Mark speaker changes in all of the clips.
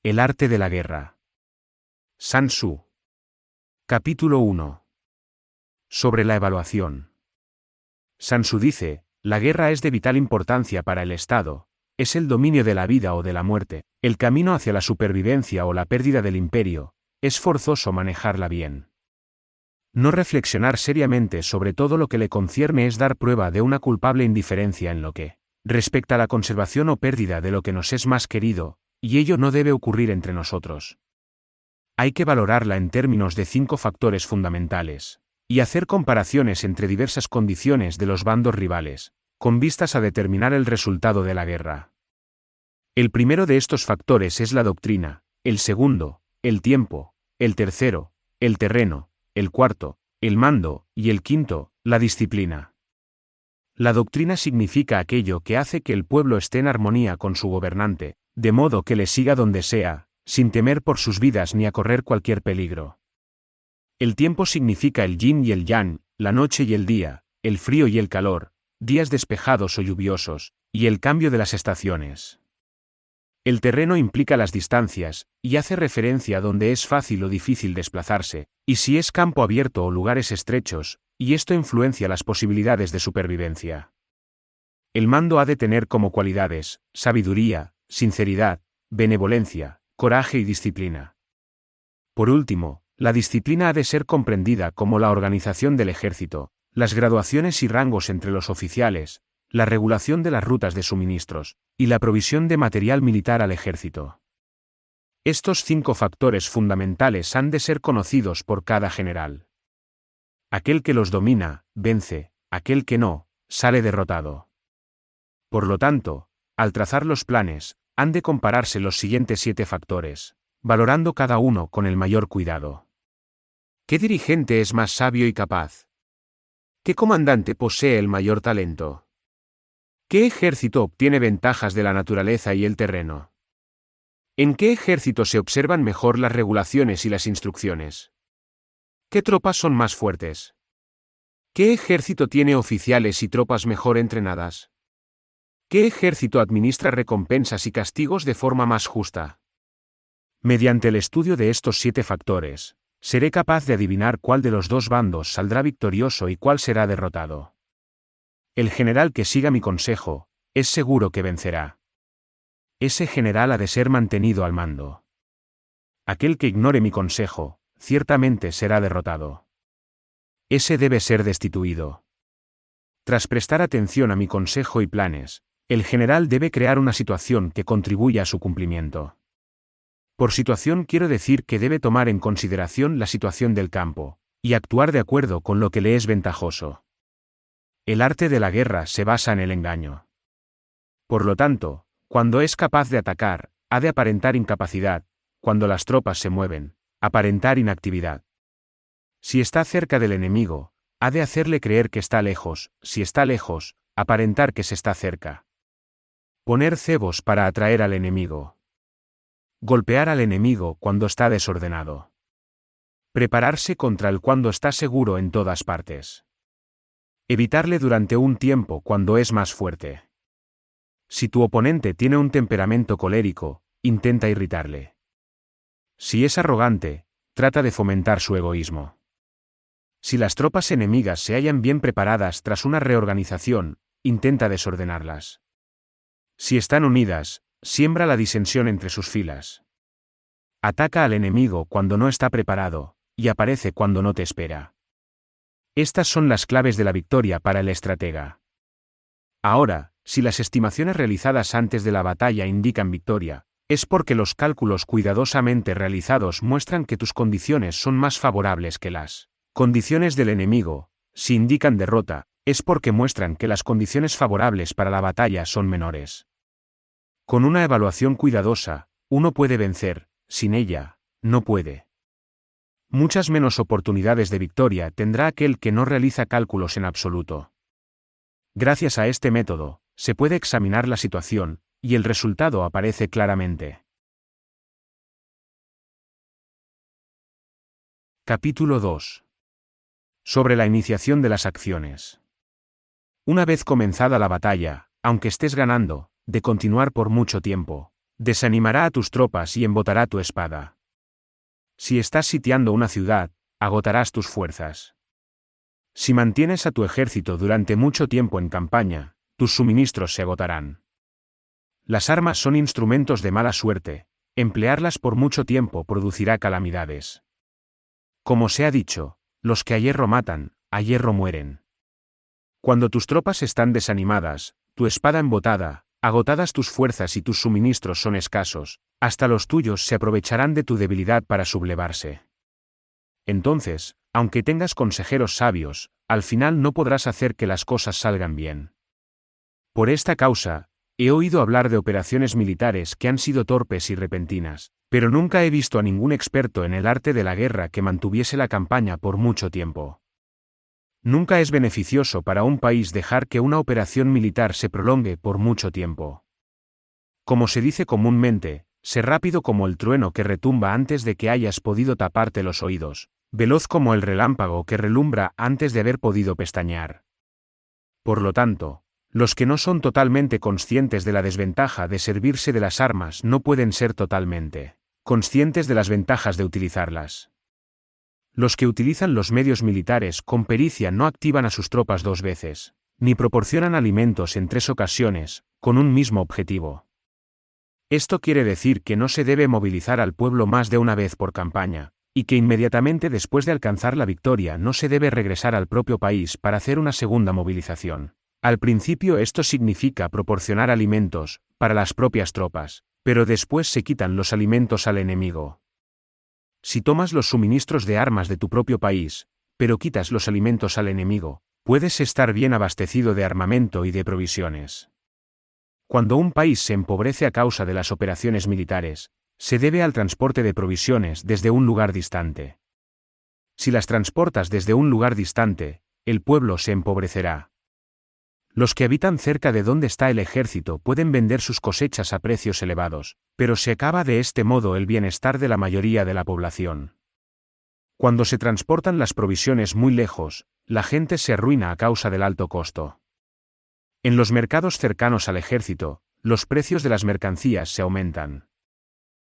Speaker 1: El arte de la guerra. Sun Tzu. Capítulo 1. Sobre la evaluación. Sun Tzu dice, la guerra es de vital importancia para el Estado, es el dominio de la vida o de la muerte, el camino hacia la supervivencia o la pérdida del imperio, es forzoso manejarla bien. No reflexionar seriamente sobre todo lo que le concierne es dar prueba de una culpable indiferencia en lo que respecta a la conservación o pérdida de lo que nos es más querido, y ello no debe ocurrir entre nosotros. Hay que valorarla en términos de 5 factores fundamentales, y hacer comparaciones entre diversas condiciones de los bandos rivales, con vistas a determinar el resultado de la guerra. El primero de estos factores es la doctrina, el segundo, el tiempo, el tercero, el terreno, el cuarto, el mando, y el quinto, la disciplina. La doctrina significa aquello que hace que el pueblo esté en armonía con su gobernante, de modo que le siga donde sea, sin temer por sus vidas ni a correr cualquier peligro. El tiempo significa el yin y el yang, la noche y el día, el frío y el calor, días despejados o lluviosos, y el cambio de las estaciones. El terreno implica las distancias, y hace referencia a donde es fácil o difícil desplazarse, y si es campo abierto o lugares estrechos, y esto influencia las posibilidades de supervivencia. El mando ha de tener como cualidades, sabiduría, sinceridad, benevolencia, coraje y disciplina. Por último, la disciplina ha de ser comprendida como la organización del ejército, las graduaciones y rangos entre los oficiales, la regulación de las rutas de suministros, y la provisión de material militar al ejército. Estos 5 factores fundamentales han de ser conocidos por cada general. Aquel que los domina, vence, aquel que no, sale derrotado. Por lo tanto, al trazar los planes, han de compararse los siguientes 7 factores, valorando cada uno con el mayor cuidado. ¿Qué dirigente es más sabio y capaz? ¿Qué comandante posee el mayor talento? ¿Qué ejército obtiene ventajas de la naturaleza y el terreno? ¿En qué ejército se observan mejor las regulaciones y las instrucciones? ¿Qué tropas son más fuertes? ¿Qué ejército tiene oficiales y tropas mejor entrenadas? ¿Qué ejército administra recompensas y castigos de forma más justa? Mediante el estudio de estos 7 factores, seré capaz de adivinar cuál de los 2 bandos saldrá victorioso y cuál será derrotado. El general que siga mi consejo, es seguro que vencerá. Ese general ha de ser mantenido al mando. Aquel que ignore mi consejo, ciertamente será derrotado. Ese debe ser destituido. Tras prestar atención a mi consejo y planes, el general debe crear una situación que contribuya a su cumplimiento. Por situación quiero decir que debe tomar en consideración la situación del campo, y actuar de acuerdo con lo que le es ventajoso. El arte de la guerra se basa en el engaño. Por lo tanto, cuando es capaz de atacar, ha de aparentar incapacidad, cuando las tropas se mueven, aparentar inactividad. Si está cerca del enemigo, ha de hacerle creer que está lejos, si está lejos, aparentar que se está cerca. Poner cebos para atraer al enemigo. Golpear al enemigo cuando está desordenado. Prepararse contra él cuando está seguro en todas partes. Evitarle durante un tiempo cuando es más fuerte. Si tu oponente tiene un temperamento colérico, intenta irritarle. Si es arrogante, trata de fomentar su egoísmo. Si las tropas enemigas se hallan bien preparadas tras una reorganización, intenta desordenarlas. Si están unidas, siembra la disensión entre sus filas. Ataca al enemigo cuando no está preparado, y aparece cuando no te espera. Estas son las claves de la victoria para el estratega. Ahora, si las estimaciones realizadas antes de la batalla indican victoria, es porque los cálculos cuidadosamente realizados muestran que tus condiciones son más favorables que las condiciones del enemigo. Si indican derrota, es porque muestran que las condiciones favorables para la batalla son menores. Con una evaluación cuidadosa, uno puede vencer, sin ella, no puede. Muchas menos oportunidades de victoria tendrá aquel que no realiza cálculos en absoluto. Gracias a este método, se puede examinar la situación, y el resultado aparece claramente. Capítulo 2. Sobre la iniciación de las acciones. Una vez comenzada la batalla, aunque estés ganando, de continuar por mucho tiempo, Desanimará a tus tropas y embotará tu espada. Si estás sitiando una ciudad, agotarás tus fuerzas. Si mantienes a tu ejército durante mucho tiempo en campaña, tus suministros se agotarán. Las armas son instrumentos de mala suerte, emplearlas por mucho tiempo producirá calamidades. Como se ha dicho, los que a hierro matan, a hierro mueren. Cuando tus tropas están desanimadas, tu espada embotada, agotadas tus fuerzas y tus suministros son escasos, hasta los tuyos se aprovecharán de tu debilidad para sublevarse. Entonces, aunque tengas consejeros sabios, al final no podrás hacer que las cosas salgan bien. Por esta causa, he oído hablar de operaciones militares que han sido torpes y repentinas, pero nunca he visto a ningún experto en el arte de la guerra que mantuviese la campaña por mucho tiempo. Nunca es beneficioso para un país dejar que una operación militar se prolongue por mucho tiempo. Como se dice comúnmente, sé rápido como el trueno que retumba antes de que hayas podido taparte los oídos, veloz como el relámpago que relumbra antes de haber podido pestañear. Por lo tanto, los que no son totalmente conscientes de la desventaja de servirse de las armas no pueden ser totalmente conscientes de las ventajas de utilizarlas. Los que utilizan los medios militares con pericia no activan a sus tropas 2 veces, ni proporcionan alimentos en 3 ocasiones, con un mismo objetivo. Esto quiere decir que no se debe movilizar al pueblo más de una vez por campaña, y que inmediatamente después de alcanzar la victoria no se debe regresar al propio país para hacer una segunda movilización. Al principio esto significa proporcionar alimentos, para las propias tropas, pero después se quitan los alimentos al enemigo. Si tomas los suministros de armas de tu propio país, pero quitas los alimentos al enemigo, puedes estar bien abastecido de armamento y de provisiones. Cuando un país se empobrece a causa de las operaciones militares, se debe al transporte de provisiones desde un lugar distante. Si las transportas desde un lugar distante, el pueblo se empobrecerá. Los que habitan cerca de donde está el ejército pueden vender sus cosechas a precios elevados, pero se acaba de este modo el bienestar de la mayoría de la población. Cuando se transportan las provisiones muy lejos, la gente se arruina a causa del alto costo. En los mercados cercanos al ejército, los precios de las mercancías se aumentan.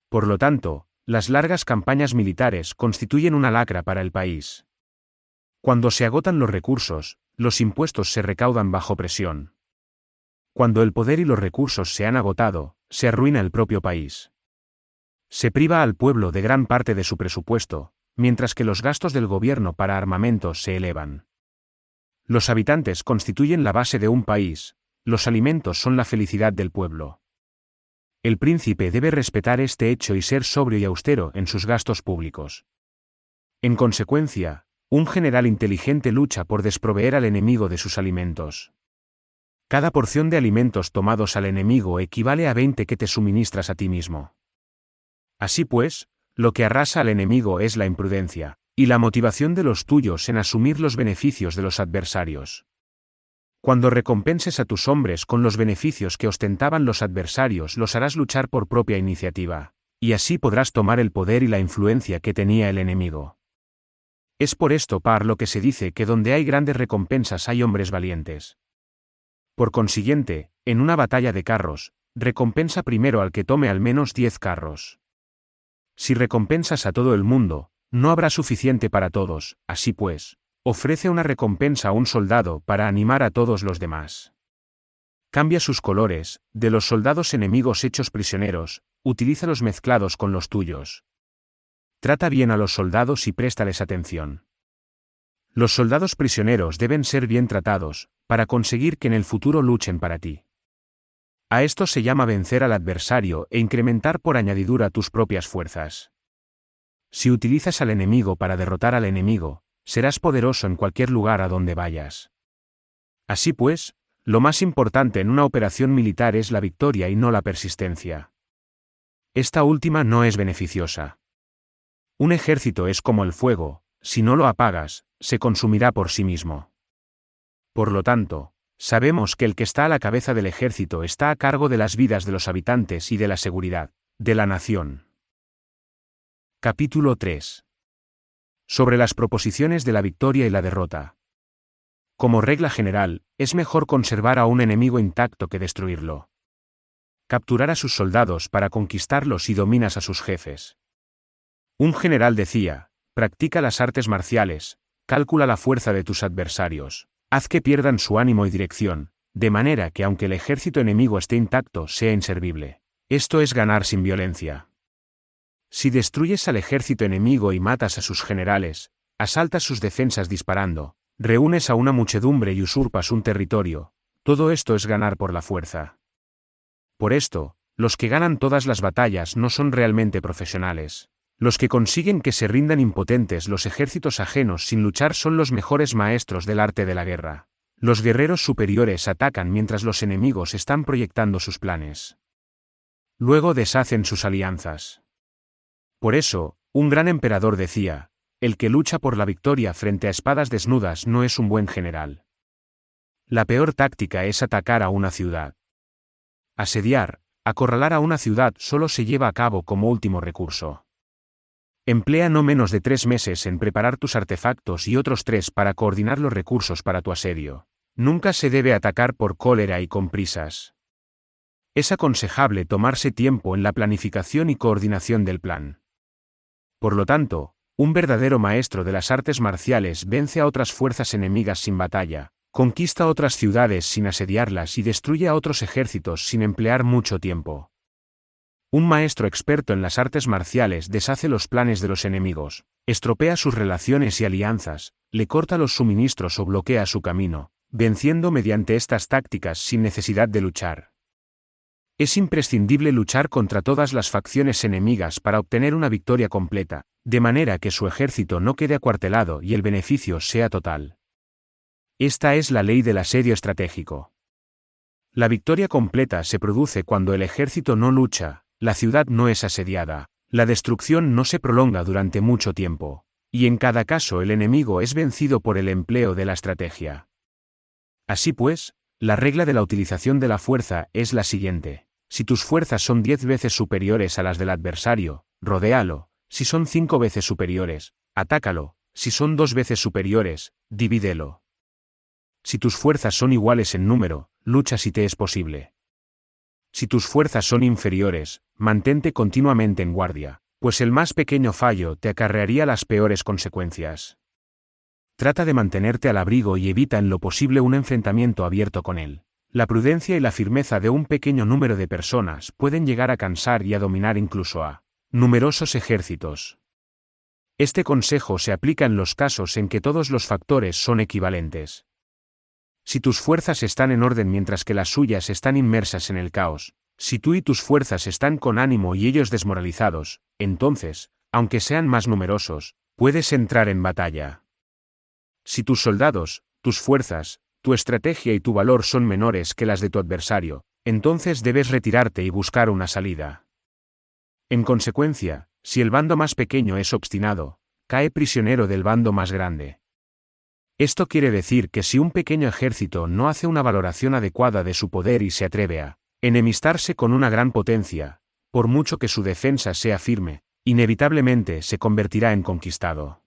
Speaker 1: Por lo tanto, las largas campañas militares constituyen una lacra para el país. Cuando se agotan los recursos, los impuestos se recaudan bajo presión. Cuando el poder y los recursos se han agotado, se arruina el propio país. Se priva al pueblo de gran parte de su presupuesto, mientras que los gastos del gobierno para armamentos se elevan. Los habitantes constituyen la base de un país, los alimentos son la felicidad del pueblo. El príncipe debe respetar este hecho y ser sobrio y austero en sus gastos públicos. En consecuencia, un general inteligente lucha por desproveer al enemigo de sus alimentos. Cada porción de alimentos tomados al enemigo equivale a 20 que te suministras a ti mismo. Así pues, lo que arrasa al enemigo es la imprudencia, y la motivación de los tuyos en asumir los beneficios de los adversarios. Cuando recompenses a tus hombres con los beneficios que ostentaban los adversarios, los harás luchar por propia iniciativa, y así podrás tomar el poder y la influencia que tenía el enemigo. Es por esto por lo que se dice que donde hay grandes recompensas hay hombres valientes. Por consiguiente, en una batalla de carros, recompensa primero al que tome al menos 10 carros. Si recompensas a todo el mundo, no habrá suficiente para todos, así pues, ofrece una recompensa a un soldado para animar a todos los demás. Cambia sus colores, de los soldados enemigos hechos prisioneros, utilízalos mezclados con los tuyos. Trata bien a los soldados y préstales atención. Los soldados prisioneros deben ser bien tratados, para conseguir que en el futuro luchen para ti. A esto se llama vencer al adversario e incrementar por añadidura tus propias fuerzas. Si utilizas al enemigo para derrotar al enemigo, serás poderoso en cualquier lugar a donde vayas. Así pues, lo más importante en una operación militar es la victoria y no la persistencia. Esta última no es beneficiosa. Un ejército es como el fuego, si no lo apagas, se consumirá por sí mismo. Por lo tanto, sabemos que el que está a la cabeza del ejército está a cargo de las vidas de los habitantes y de la seguridad de la nación. Capítulo 3. Sobre las proposiciones de la victoria y la derrota. Como regla general, es mejor conservar a un enemigo intacto que destruirlo. capturar a sus soldados para conquistarlos y dominas a sus jefes. Un general decía: practica las artes marciales, calcula la fuerza de tus adversarios, haz que pierdan su ánimo y dirección, de manera que aunque el ejército enemigo esté intacto sea inservible. Esto es ganar sin violencia. Si destruyes al ejército enemigo y matas a sus generales, asaltas sus defensas disparando, reúnes a una muchedumbre y usurpas un territorio, todo esto es ganar por la fuerza. Por esto, los que ganan todas las batallas no son realmente profesionales. Los que consiguen que se rindan impotentes los ejércitos ajenos sin luchar son los mejores maestros del arte de la guerra. Los guerreros superiores atacan mientras los enemigos están proyectando sus planes. Luego deshacen sus alianzas. Por eso, un gran emperador decía: el que lucha por la victoria frente a espadas desnudas no es un buen general. La peor táctica es atacar a una ciudad. Asediar, acorralar a una ciudad solo se lleva a cabo como último recurso. Emplea no menos de 3 meses en preparar tus artefactos y otros 3 para coordinar los recursos para tu asedio. Nunca se debe atacar por cólera y con prisas. Es aconsejable tomarse tiempo en la planificación y coordinación del plan. Por lo tanto, un verdadero maestro de las artes marciales vence a otras fuerzas enemigas sin batalla, conquista otras ciudades sin asediarlas y destruye a otros ejércitos sin emplear mucho tiempo. Un maestro experto en las artes marciales deshace los planes de los enemigos, estropea sus relaciones y alianzas, le corta los suministros o bloquea su camino, venciendo mediante estas tácticas sin necesidad de luchar. Es imprescindible luchar contra todas las facciones enemigas para obtener una victoria completa, de manera que su ejército no quede acuartelado y el beneficio sea total. Esta es la ley del asedio estratégico. La victoria completa se produce cuando el ejército no lucha, la ciudad no es asediada, la destrucción no se prolonga durante mucho tiempo, y en cada caso el enemigo es vencido por el empleo de la estrategia. Así pues, la regla de la utilización de la fuerza es la siguiente: si tus fuerzas son 10 veces superiores a las del adversario, rodéalo; si son 5 veces superiores, atácalo; si son 2 veces superiores, divídelo. Si tus fuerzas son iguales en número, lucha si te es posible. Si tus fuerzas son inferiores, mantente continuamente en guardia, pues el más pequeño fallo te acarrearía las peores consecuencias. Trata de mantenerte al abrigo y evita en lo posible un enfrentamiento abierto con él. La prudencia y la firmeza de un pequeño número de personas pueden llegar a cansar y a dominar incluso a numerosos ejércitos. Este consejo se aplica en los casos en que todos los factores son equivalentes. Si tus fuerzas están en orden mientras que las suyas están inmersas en el caos, si tú y tus fuerzas están con ánimo y ellos desmoralizados, entonces, aunque sean más numerosos, puedes entrar en batalla. Si tus soldados, tus fuerzas, tu estrategia y tu valor son menores que las de tu adversario, entonces debes retirarte y buscar una salida. En consecuencia, si el bando más pequeño es obstinado, cae prisionero del bando más grande. Esto quiere decir que si un pequeño ejército no hace una valoración adecuada de su poder y se atreve a enemistarse con una gran potencia, por mucho que su defensa sea firme, inevitablemente se convertirá en conquistado.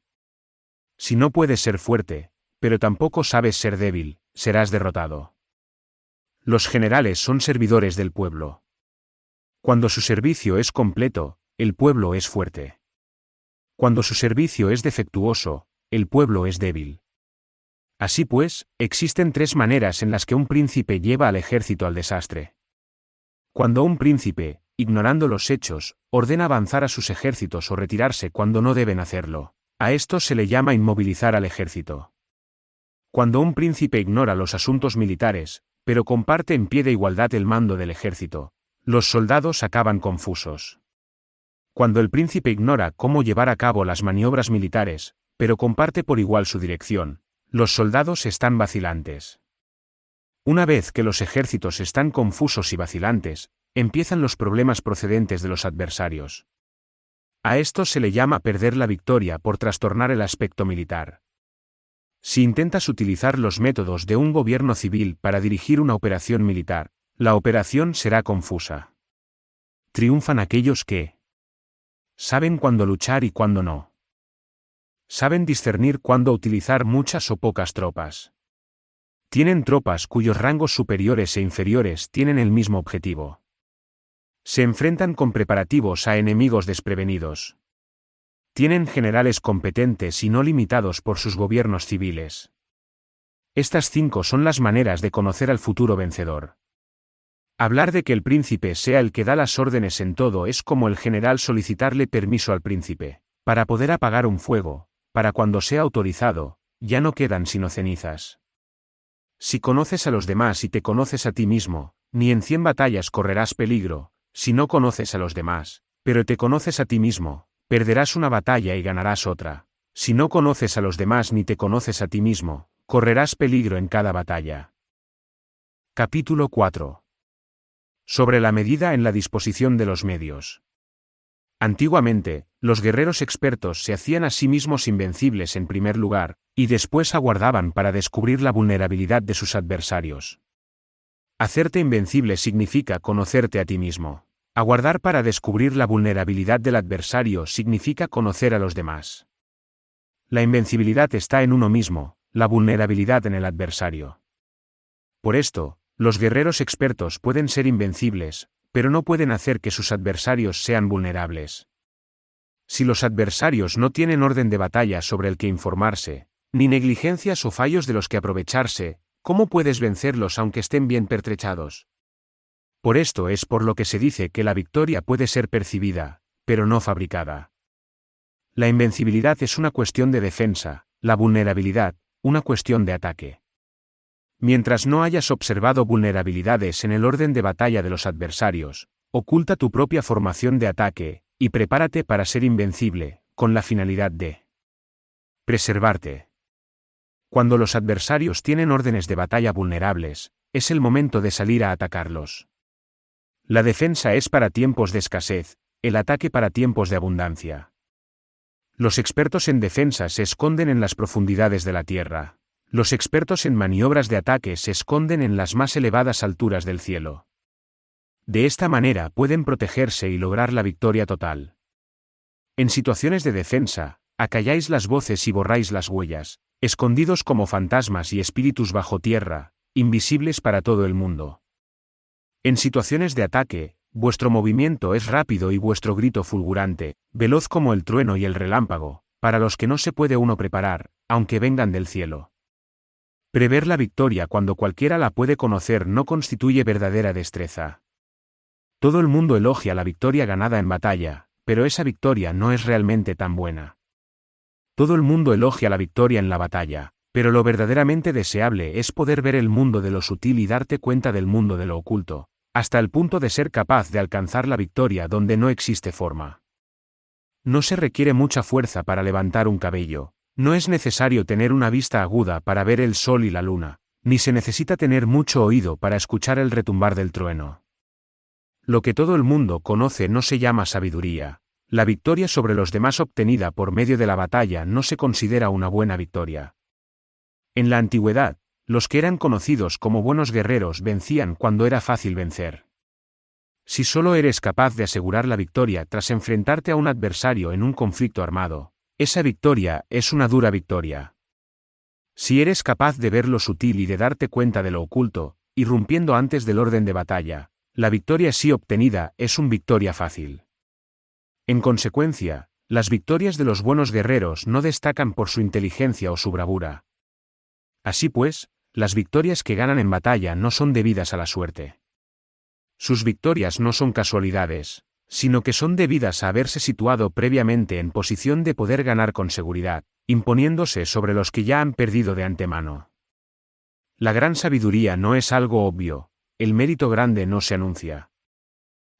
Speaker 1: Si no puedes ser fuerte, pero tampoco sabes ser débil, serás derrotado. Los generales son servidores del pueblo. Cuando su servicio es completo, el pueblo es fuerte. Cuando su servicio es defectuoso, el pueblo es débil. Así pues, existen 3 maneras en las que un príncipe lleva al ejército al desastre. Cuando un príncipe, ignorando los hechos, ordena avanzar a sus ejércitos o retirarse cuando no deben hacerlo, a esto se le llama inmovilizar al ejército. Cuando un príncipe ignora los asuntos militares, pero comparte en pie de igualdad el mando del ejército, los soldados acaban confusos. Cuando el príncipe ignora cómo llevar a cabo las maniobras militares, pero comparte por igual su dirección, los soldados están vacilantes. Una vez que los ejércitos están confusos y vacilantes, empiezan los problemas procedentes de los adversarios. A esto se le llama perder la victoria por trastornar el aspecto militar. Si intentas utilizar los métodos de un gobierno civil para dirigir una operación militar, la operación será confusa. Triunfan aquellos que saben cuándo luchar y cuándo no. Saben discernir cuándo utilizar muchas o pocas tropas. Tienen tropas cuyos rangos superiores e inferiores tienen el mismo objetivo. Se enfrentan con preparativos a enemigos desprevenidos. Tienen generales competentes y no limitados por sus gobiernos civiles. Estas 5 son las maneras de conocer al futuro vencedor. Hablar de que el príncipe sea el que da las órdenes en todo es como el general solicitarle permiso al príncipe, para poder apagar un fuego, para cuando sea autorizado, ya no quedan sino cenizas. Si conoces a los demás y te conoces a ti mismo, ni en 100 batallas correrás peligro. Si no conoces a los demás, pero te conoces a ti mismo, perderás una batalla y ganarás otra. Si no conoces a los demás ni te conoces a ti mismo, correrás peligro en cada batalla. Capítulo 4. Sobre la medida en la disposición de los medios. Antiguamente, los guerreros expertos se hacían a sí mismos invencibles en primer lugar, y después aguardaban para descubrir la vulnerabilidad de sus adversarios. Hacerte invencible significa conocerte a ti mismo. Aguardar para descubrir la vulnerabilidad del adversario significa conocer a los demás. La invencibilidad está en uno mismo, la vulnerabilidad en el adversario. Por esto, los guerreros expertos pueden ser invencibles, pero no pueden hacer que sus adversarios sean vulnerables. Si los adversarios no tienen orden de batalla sobre el que informarse, ni negligencias o fallos de los que aprovecharse, ¿cómo puedes vencerlos aunque estén bien pertrechados? Por esto es por lo que se dice que la victoria puede ser percibida, pero no fabricada. La invencibilidad es una cuestión de defensa, la vulnerabilidad, una cuestión de ataque. Mientras no hayas observado vulnerabilidades en el orden de batalla de los adversarios, oculta tu propia formación de ataque, y prepárate para ser invencible, con la finalidad de preservarte. Cuando los adversarios tienen órdenes de batalla vulnerables, es el momento de salir a atacarlos. La defensa es para tiempos de escasez, el ataque para tiempos de abundancia. Los expertos en defensa se esconden en las profundidades de la tierra. Los expertos en maniobras de ataque se esconden en las más elevadas alturas del cielo. De esta manera pueden protegerse y lograr la victoria total. En situaciones de defensa, acalláis las voces y borráis las huellas, escondidos como fantasmas y espíritus bajo tierra, invisibles para todo el mundo. En situaciones de ataque, vuestro movimiento es rápido y vuestro grito fulgurante, veloz como el trueno y el relámpago, para los que no se puede uno preparar, aunque vengan del cielo. Prever la victoria cuando cualquiera la puede conocer no constituye verdadera destreza. Todo el mundo elogia la victoria ganada en batalla, pero esa victoria no es realmente tan buena. Todo el mundo elogia la victoria en la batalla, pero lo verdaderamente deseable es poder ver el mundo de lo sutil y darte cuenta del mundo de lo oculto, hasta el punto de ser capaz de alcanzar la victoria donde no existe forma. No se requiere mucha fuerza para levantar un cabello, no es necesario tener una vista aguda para ver el sol y la luna, ni se necesita tener mucho oído para escuchar el retumbar del trueno. Lo que todo el mundo conoce no se llama sabiduría. La victoria sobre los demás obtenida por medio de la batalla no se considera una buena victoria. En la antigüedad, los que eran conocidos como buenos guerreros vencían cuando era fácil vencer. Si solo eres capaz de asegurar la victoria tras enfrentarte a un adversario en un conflicto armado, esa victoria es una dura victoria. Si eres capaz de ver lo sutil y de darte cuenta de lo oculto, irrumpiendo antes del orden de batalla, la victoria así obtenida es una victoria fácil. En consecuencia, las victorias de los buenos guerreros no destacan por su inteligencia o su bravura. Así pues, las victorias que ganan en batalla no son debidas a la suerte. Sus victorias no son casualidades, sino que son debidas a haberse situado previamente en posición de poder ganar con seguridad, imponiéndose sobre los que ya han perdido de antemano. La gran sabiduría no es algo obvio, el mérito grande no se anuncia.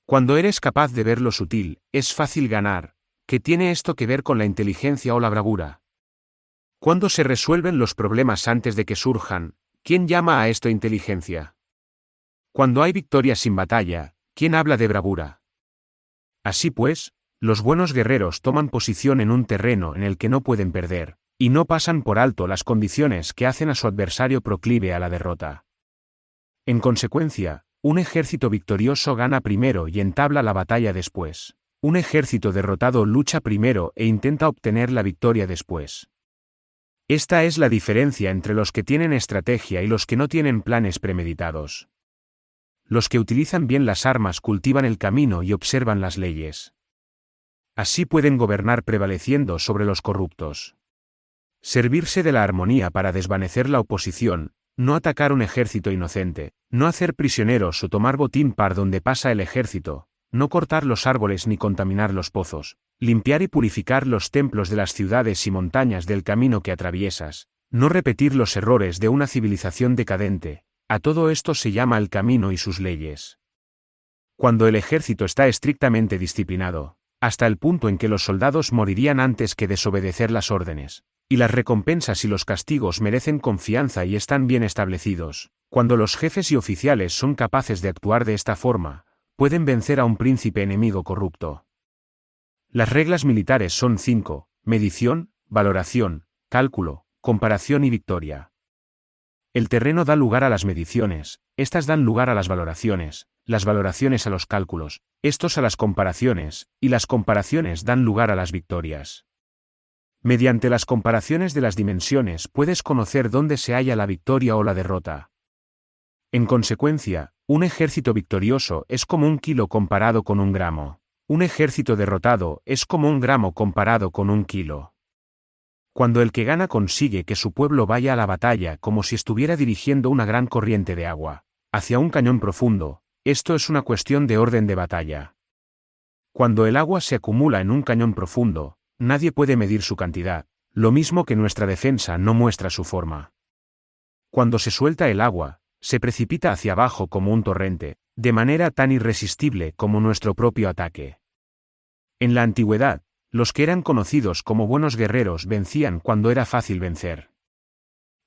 Speaker 1: Cuando eres capaz de ver lo sutil, es fácil ganar. ¿Qué tiene esto que ver con la inteligencia o la bravura? ¿Cuándo se resuelven los problemas antes de que surjan? ¿Quién llama a esto inteligencia? Cuando hay victoria sin batalla, ¿quién habla de bravura? Así pues, los buenos guerreros toman posición en un terreno en el que no pueden perder, y no pasan por alto las condiciones que hacen a su adversario proclive a la derrota. En consecuencia, un ejército victorioso gana primero y entabla la batalla después. Un ejército derrotado lucha primero e intenta obtener la victoria después. Esta es la diferencia entre los que tienen estrategia y los que no tienen planes premeditados. Los que utilizan bien las armas cultivan el camino y observan las leyes. Así pueden gobernar prevaleciendo sobre los corruptos. Servirse de la armonía para desvanecer la oposición, no atacar un ejército inocente, no hacer prisioneros o tomar botín par donde pasa el ejército, no cortar los árboles ni contaminar los pozos, limpiar y purificar los templos de las ciudades y montañas del camino que atraviesas, no repetir los errores de una civilización decadente, a todo esto se llama el camino y sus leyes. Cuando el ejército está estrictamente disciplinado, hasta el punto en que los soldados morirían antes que desobedecer las órdenes, y las recompensas y los castigos merecen confianza y están bien establecidos, cuando los jefes y oficiales son capaces de actuar de esta forma, pueden vencer a un príncipe enemigo corrupto. Las reglas militares son 5: medición, valoración, cálculo, comparación y victoria. El terreno da lugar a las mediciones, estas dan lugar a las valoraciones a los cálculos, estos a las comparaciones, y las comparaciones dan lugar a las victorias. Mediante las comparaciones de las dimensiones puedes conocer dónde se halla la victoria o la derrota. En consecuencia, un ejército victorioso es como 1 kilo comparado con 1 gramo. Un ejército derrotado es como 1 gramo comparado con 1 kilo. Cuando el que gana consigue que su pueblo vaya a la batalla como si estuviera dirigiendo una gran corriente de agua hacia un cañón profundo, esto es una cuestión de orden de batalla. Cuando el agua se acumula en un cañón profundo, nadie puede medir su cantidad, lo mismo que nuestra defensa no muestra su forma. Cuando se suelta el agua, se precipita hacia abajo como un torrente, de manera tan irresistible como nuestro propio ataque. En la antigüedad, los que eran conocidos como buenos guerreros vencían cuando era fácil vencer.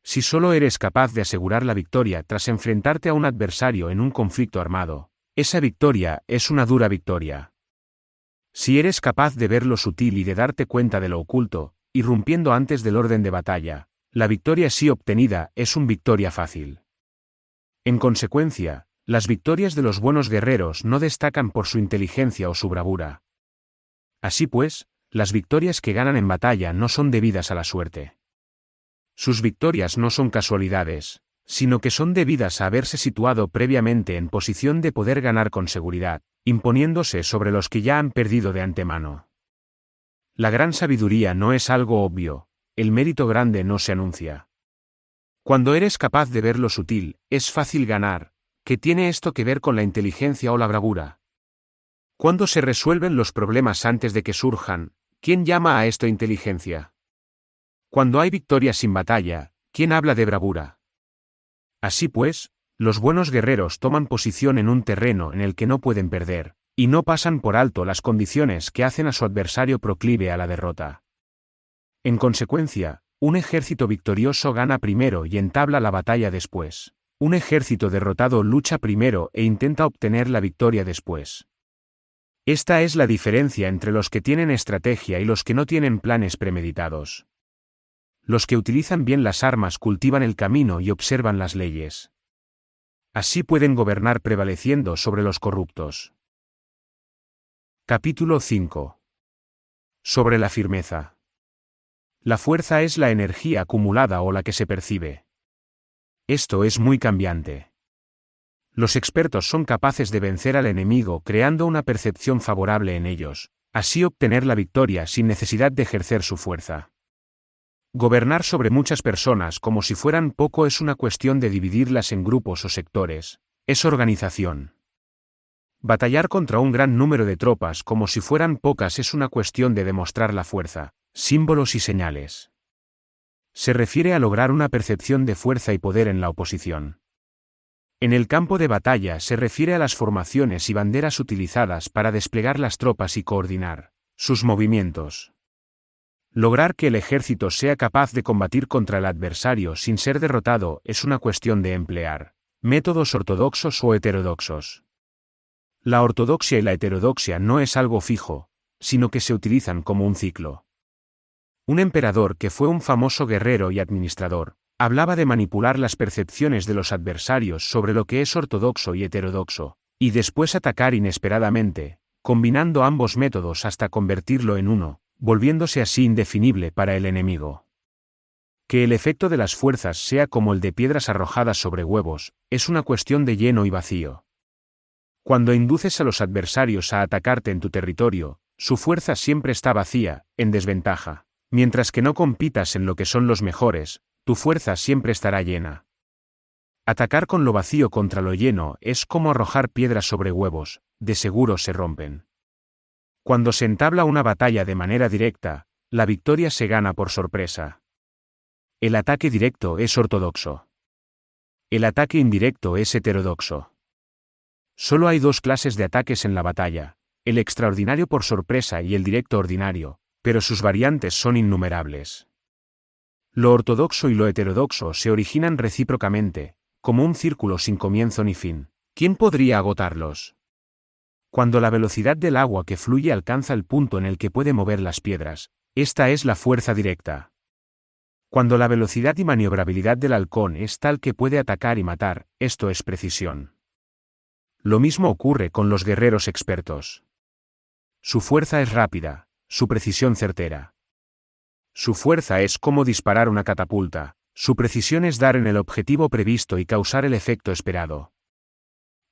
Speaker 1: Si solo eres capaz de asegurar la victoria tras enfrentarte a un adversario en un conflicto armado, esa victoria es una dura victoria. Si eres capaz de ver lo sutil y de darte cuenta de lo oculto, irrumpiendo antes del orden de batalla, la victoria así obtenida es una victoria fácil. En consecuencia, las victorias de los buenos guerreros no destacan por su inteligencia o su bravura. Así pues, las victorias que ganan en batalla no son debidas a la suerte. Sus victorias no son casualidades, sino que son debidas a haberse situado previamente en posición de poder ganar con seguridad, imponiéndose sobre los que ya han perdido de antemano. La gran sabiduría no es algo obvio, el mérito grande no se anuncia. Cuando eres capaz de ver lo sutil, es fácil ganar. ¿Qué tiene esto que ver con la inteligencia o la bravura? Cuando se resuelven los problemas antes de que surjan, ¿quién llama a esto inteligencia? Cuando hay victorias sin batalla, ¿quién habla de bravura? Así pues, los buenos guerreros toman posición en un terreno en el que no pueden perder, y no pasan por alto las condiciones que hacen a su adversario proclive a la derrota. En consecuencia, un ejército victorioso gana primero y entabla la batalla después. Un ejército derrotado lucha primero e intenta obtener la victoria después. Esta es la diferencia entre los que tienen estrategia y los que no tienen planes premeditados. Los que utilizan bien las armas cultivan el camino y observan las leyes. Así pueden gobernar prevaleciendo sobre los corruptos. Capítulo 5. Sobre la firmeza. La fuerza es la energía acumulada o la que se percibe. Esto es muy cambiante. Los expertos son capaces de vencer al enemigo creando una percepción favorable en ellos, así obtener la victoria sin necesidad de ejercer su fuerza. Gobernar sobre muchas personas como si fueran poco es una cuestión de dividirlas en grupos o sectores, es organización. Batallar contra un gran número de tropas como si fueran pocas es una cuestión de demostrar la fuerza, símbolos y señales. Se refiere a lograr una percepción de fuerza y poder en la oposición. En el campo de batalla se refiere a las formaciones y banderas utilizadas para desplegar las tropas y coordinar sus movimientos. Lograr que el ejército sea capaz de combatir contra el adversario sin ser derrotado es una cuestión de emplear métodos ortodoxos o heterodoxos. La ortodoxia y la heterodoxia no es algo fijo, sino que se utilizan como un ciclo. Un emperador que fue un famoso guerrero y administrador, hablaba de manipular las percepciones de los adversarios sobre lo que es ortodoxo y heterodoxo, y después atacar inesperadamente, combinando ambos métodos hasta convertirlo en uno, volviéndose así indefinible para el enemigo. Que el efecto de las fuerzas sea como el de piedras arrojadas sobre huevos, es una cuestión de lleno y vacío. Cuando induces a los adversarios a atacarte en tu territorio, su fuerza siempre está vacía, en desventaja. Mientras que no compitas en lo que son los mejores, tu fuerza siempre estará llena. Atacar con lo vacío contra lo lleno es como arrojar piedras sobre huevos, de seguro se rompen. Cuando se entabla una batalla de manera directa, la victoria se gana por sorpresa. El ataque directo es ortodoxo. El ataque indirecto es heterodoxo. Solo hay dos clases de ataques en la batalla, el extraordinario por sorpresa y el directo ordinario, pero sus variantes son innumerables. Lo ortodoxo y lo heterodoxo se originan recíprocamente, como un círculo sin comienzo ni fin. ¿Quién podría agotarlos? Cuando la velocidad del agua que fluye alcanza el punto en el que puede mover las piedras, esta es la fuerza directa. Cuando la velocidad y maniobrabilidad del halcón es tal que puede atacar y matar, esto es precisión. Lo mismo ocurre con los guerreros expertos. Su fuerza es rápida, su precisión certera. Su fuerza es como disparar una catapulta, su precisión es dar en el objetivo previsto y causar el efecto esperado.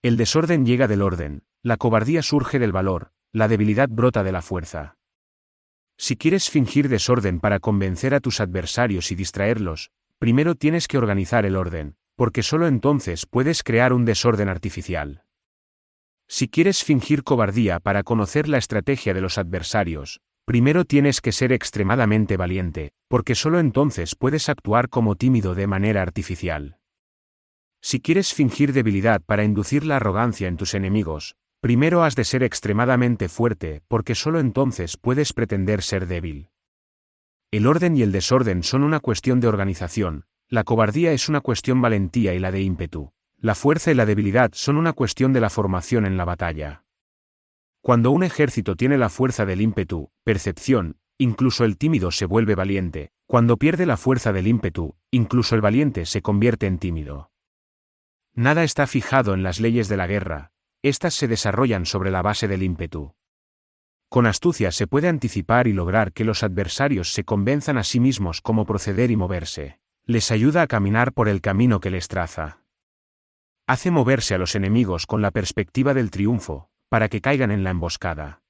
Speaker 1: El desorden llega del orden, la cobardía surge del valor, la debilidad brota de la fuerza. Si quieres fingir desorden para convencer a tus adversarios y distraerlos, primero tienes que organizar el orden, porque solo entonces puedes crear un desorden artificial. Si quieres fingir cobardía para conocer la estrategia de los adversarios, primero tienes que ser extremadamente valiente, porque solo entonces puedes actuar como tímido de manera artificial. Si quieres fingir debilidad para inducir la arrogancia en tus enemigos, primero has de ser extremadamente fuerte, porque solo entonces puedes pretender ser débil. El orden y el desorden son una cuestión de organización, la cobardía es una cuestión valentía y la de ímpetu, la fuerza y la debilidad son una cuestión de la formación en la batalla. Cuando un ejército tiene la fuerza del ímpetu, percepción, incluso el tímido se vuelve valiente, cuando pierde la fuerza del ímpetu, incluso el valiente se convierte en tímido. Nada está fijado en las leyes de la guerra, estas se desarrollan sobre la base del ímpetu. Con astucia se puede anticipar y lograr que los adversarios se convenzan a sí mismos cómo proceder y moverse. Les ayuda a caminar por el camino que les traza. Hace moverse a los enemigos con la perspectiva del triunfo, para que caigan en la emboscada.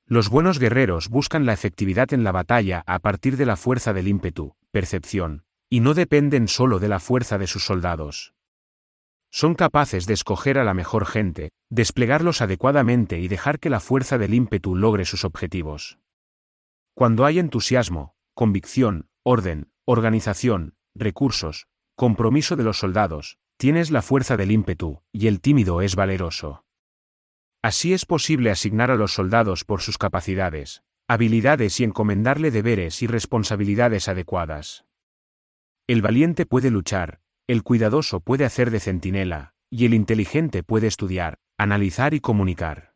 Speaker 1: Los buenos guerreros buscan la efectividad en la batalla a partir de la fuerza del ímpetu, percepción, y no dependen solo de la fuerza de sus soldados. Son capaces de escoger a la mejor gente, desplegarlos adecuadamente y dejar que la fuerza del ímpetu logre sus objetivos. Cuando hay entusiasmo, convicción, orden, organización, recursos, compromiso de los soldados, tienes la fuerza del ímpetu, y el tímido es valeroso. Así es posible asignar a los soldados por sus capacidades, habilidades y encomendarle deberes y responsabilidades adecuadas. El valiente puede luchar, el cuidadoso puede hacer de centinela, y el inteligente puede estudiar, analizar y comunicar.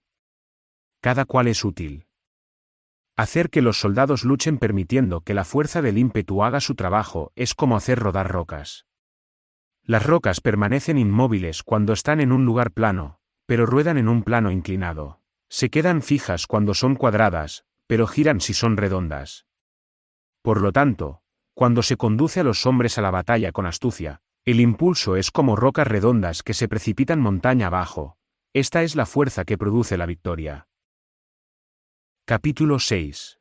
Speaker 1: Cada cual es útil. Hacer que los soldados luchen permitiendo que la fuerza del ímpetu haga su trabajo es como hacer rodar rocas. Las rocas permanecen inmóviles cuando están en un lugar plano, pero ruedan en un plano inclinado. Se quedan fijas cuando son cuadradas, pero giran si son redondas. Por lo tanto, cuando se conduce a los hombres a la batalla con astucia, el impulso es como rocas redondas que se precipitan montaña abajo. Esta es la fuerza que produce la victoria. Capítulo 6.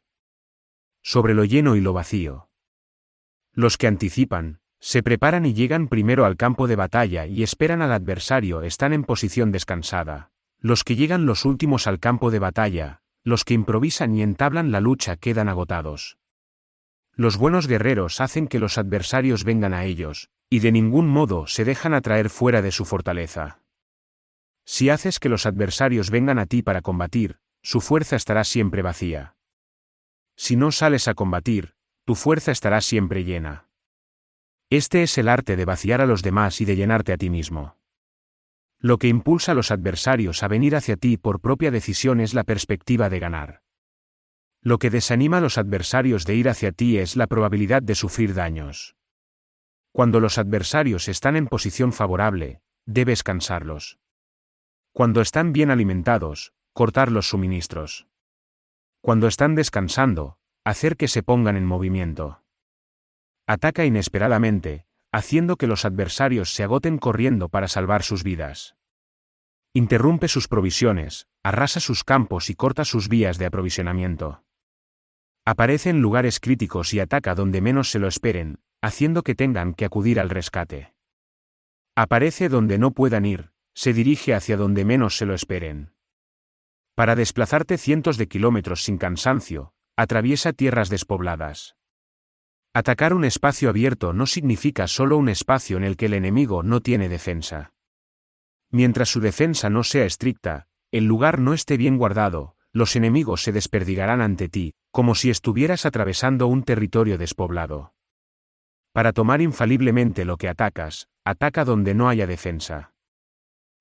Speaker 1: Sobre lo lleno y lo vacío. Los que anticipan, se preparan y llegan primero al campo de batalla y esperan al adversario están en posición descansada. Los que llegan los últimos al campo de batalla, los que improvisan y entablan la lucha quedan agotados. Los buenos guerreros hacen que los adversarios vengan a ellos, y de ningún modo se dejan atraer fuera de su fortaleza. Si haces que los adversarios vengan a ti para combatir, su fuerza estará siempre vacía. Si no sales a combatir, tu fuerza estará siempre llena. Este es el arte de vaciar a los demás y de llenarte a ti mismo. Lo que impulsa a los adversarios a venir hacia ti por propia decisión es la perspectiva de ganar. Lo que desanima a los adversarios de ir hacia ti es la probabilidad de sufrir daños. Cuando los adversarios están en posición favorable, debes cansarlos. Cuando están bien alimentados, cortar los suministros. Cuando están descansando, hacer que se pongan en movimiento. Ataca inesperadamente, haciendo que los adversarios se agoten corriendo para salvar sus vidas. Interrumpe sus provisiones, arrasa sus campos y corta sus vías de aprovisionamiento. Aparece en lugares críticos y ataca donde menos se lo esperen, haciendo que tengan que acudir al rescate. Aparece donde no puedan ir, se dirige hacia donde menos se lo esperen. Para desplazarte cientos de kilómetros sin cansancio, atraviesa tierras despobladas. Atacar un espacio abierto no significa solo un espacio en el que el enemigo no tiene defensa. Mientras su defensa no sea estricta, el lugar no esté bien guardado, los enemigos se desperdigarán ante ti, como si estuvieras atravesando un territorio despoblado. Para tomar infaliblemente lo que atacas, ataca donde no haya defensa.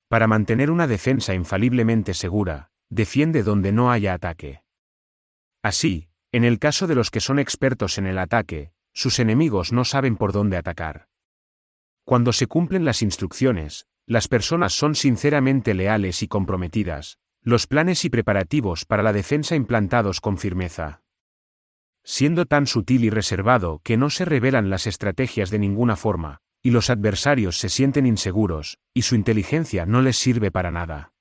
Speaker 1: Para mantener una defensa infaliblemente segura, defiende donde no haya ataque. Así, en el caso de los que son expertos en el ataque, sus enemigos no saben por dónde atacar. Cuando se cumplen las instrucciones, las personas son sinceramente leales y comprometidas, los planes y preparativos para la defensa implantados con firmeza. Siendo tan sutil y reservado que no se revelan las estrategias de ninguna forma, y los adversarios se sienten inseguros, y su inteligencia no les sirve para nada.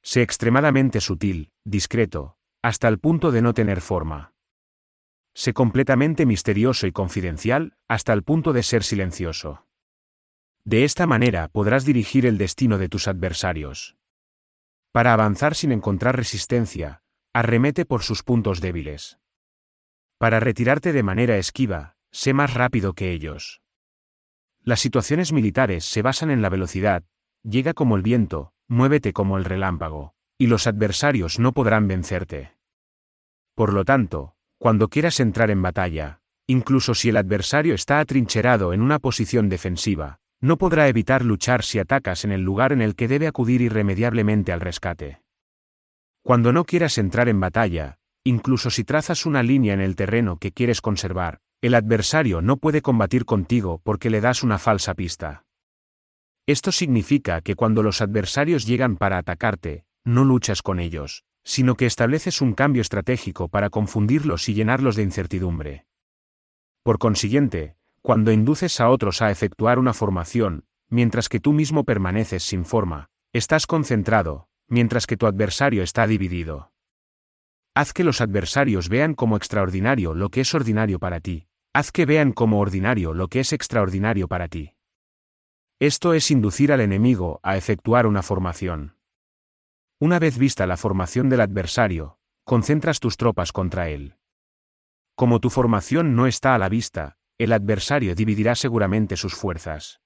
Speaker 1: Sé extremadamente sutil, discreto, hasta el punto de no tener forma. Sé completamente misterioso y confidencial, hasta el punto de ser silencioso. De esta manera podrás dirigir el destino de tus adversarios. Para avanzar sin encontrar resistencia, arremete por sus puntos débiles. Para retirarte de manera esquiva, sé más rápido que ellos. Las situaciones militares se basan en la velocidad, llega como el viento, muévete como el relámpago, y los adversarios no podrán vencerte. Por lo tanto, cuando quieras entrar en batalla, incluso si el adversario está atrincherado en una posición defensiva, no podrá evitar luchar si atacas en el lugar en el que debe acudir irremediablemente al rescate. Cuando no quieras entrar en batalla, incluso si trazas una línea en el terreno que quieres conservar, el adversario no puede combatir contigo porque le das una falsa pista. Esto significa que cuando los adversarios llegan para atacarte, no luchas con ellos, sino que estableces un cambio estratégico para confundirlos y llenarlos de incertidumbre. Por consiguiente, cuando induces a otros a efectuar una formación, mientras que tú mismo permaneces sin forma, estás concentrado, mientras que tu adversario está dividido. Haz que los adversarios vean como extraordinario lo que es ordinario para ti. Haz que vean como ordinario lo que es extraordinario para ti. Esto es inducir al enemigo a efectuar una formación. Una vez vista la formación del adversario, concentras tus tropas contra él. Como tu formación no está a la vista, el adversario dividirá seguramente sus fuerzas.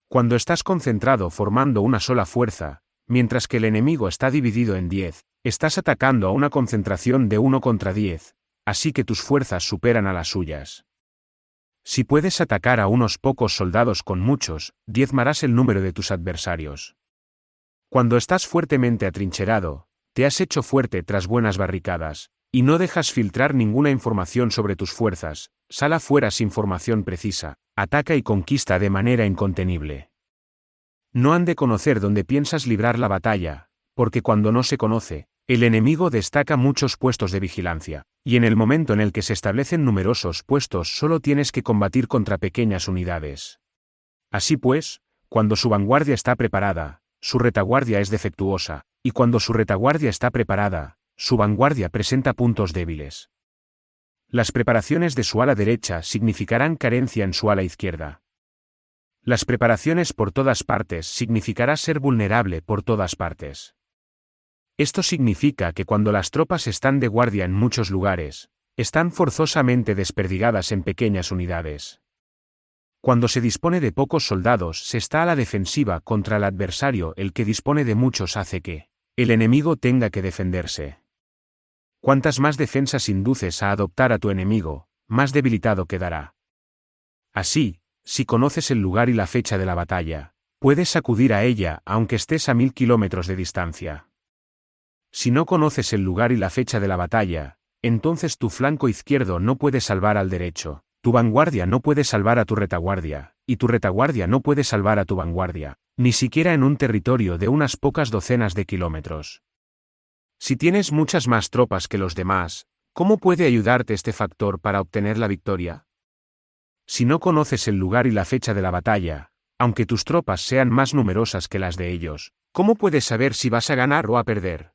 Speaker 1: Cuando estás concentrado formando una sola fuerza, mientras que el enemigo está dividido en 10, estás atacando a una concentración de 1 contra 10, así que tus fuerzas superan a las suyas. Si puedes atacar a unos pocos soldados con muchos, diezmarás el número de tus adversarios. Cuando estás fuertemente atrincherado, te has hecho fuerte tras buenas barricadas, y no dejas filtrar ninguna información sobre tus fuerzas, sal afuera sin formación precisa, ataca y conquista de manera incontenible. No han de conocer dónde piensas librar la batalla, porque cuando no se conoce, el enemigo destaca muchos puestos de vigilancia, y en el momento en el que se establecen numerosos puestos solo tienes que combatir contra pequeñas unidades. Así pues, cuando su vanguardia está preparada, su retaguardia es defectuosa, y cuando su retaguardia está preparada, su vanguardia presenta puntos débiles. Las preparaciones de su ala derecha significarán carencia en su ala izquierda. Las preparaciones por todas partes significará ser vulnerable por todas partes. Esto significa que cuando las tropas están de guardia en muchos lugares, están forzosamente desperdigadas en pequeñas unidades. Cuando se dispone de pocos soldados se está a la defensiva contra el adversario, el que dispone de muchos hace que el enemigo tenga que defenderse. Cuantas más defensas induces a adoptar a tu enemigo, más debilitado quedará. Así, si conoces el lugar y la fecha de la batalla, puedes acudir a ella aunque estés a 1000 kilómetros de distancia. Si no conoces el lugar y la fecha de la batalla, entonces tu flanco izquierdo no puede salvar al derecho, tu vanguardia no puede salvar a tu retaguardia, y tu retaguardia no puede salvar a tu vanguardia, ni siquiera en un territorio de unas pocas docenas de kilómetros. Si tienes muchas más tropas que los demás, ¿cómo puede ayudarte este factor para obtener la victoria? Si no conoces el lugar y la fecha de la batalla, aunque tus tropas sean más numerosas que las de ellos, ¿Cómo puedes saber si vas a ganar o a perder?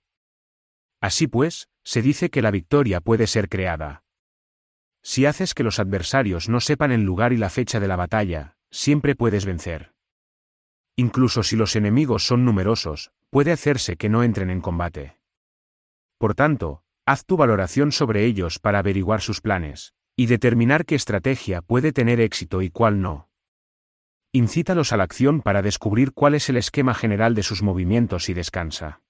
Speaker 1: Así pues, se dice que la victoria puede ser creada. Si haces que los adversarios no sepan el lugar y la fecha de la batalla, siempre puedes vencer. Incluso si los enemigos son numerosos, puede hacerse que no entren en combate. Por tanto, haz tu valoración sobre ellos para averiguar sus planes, y determinar qué estrategia puede tener éxito y cuál no. Incítalos a la acción para descubrir cuál es el esquema general de sus movimientos y descansa.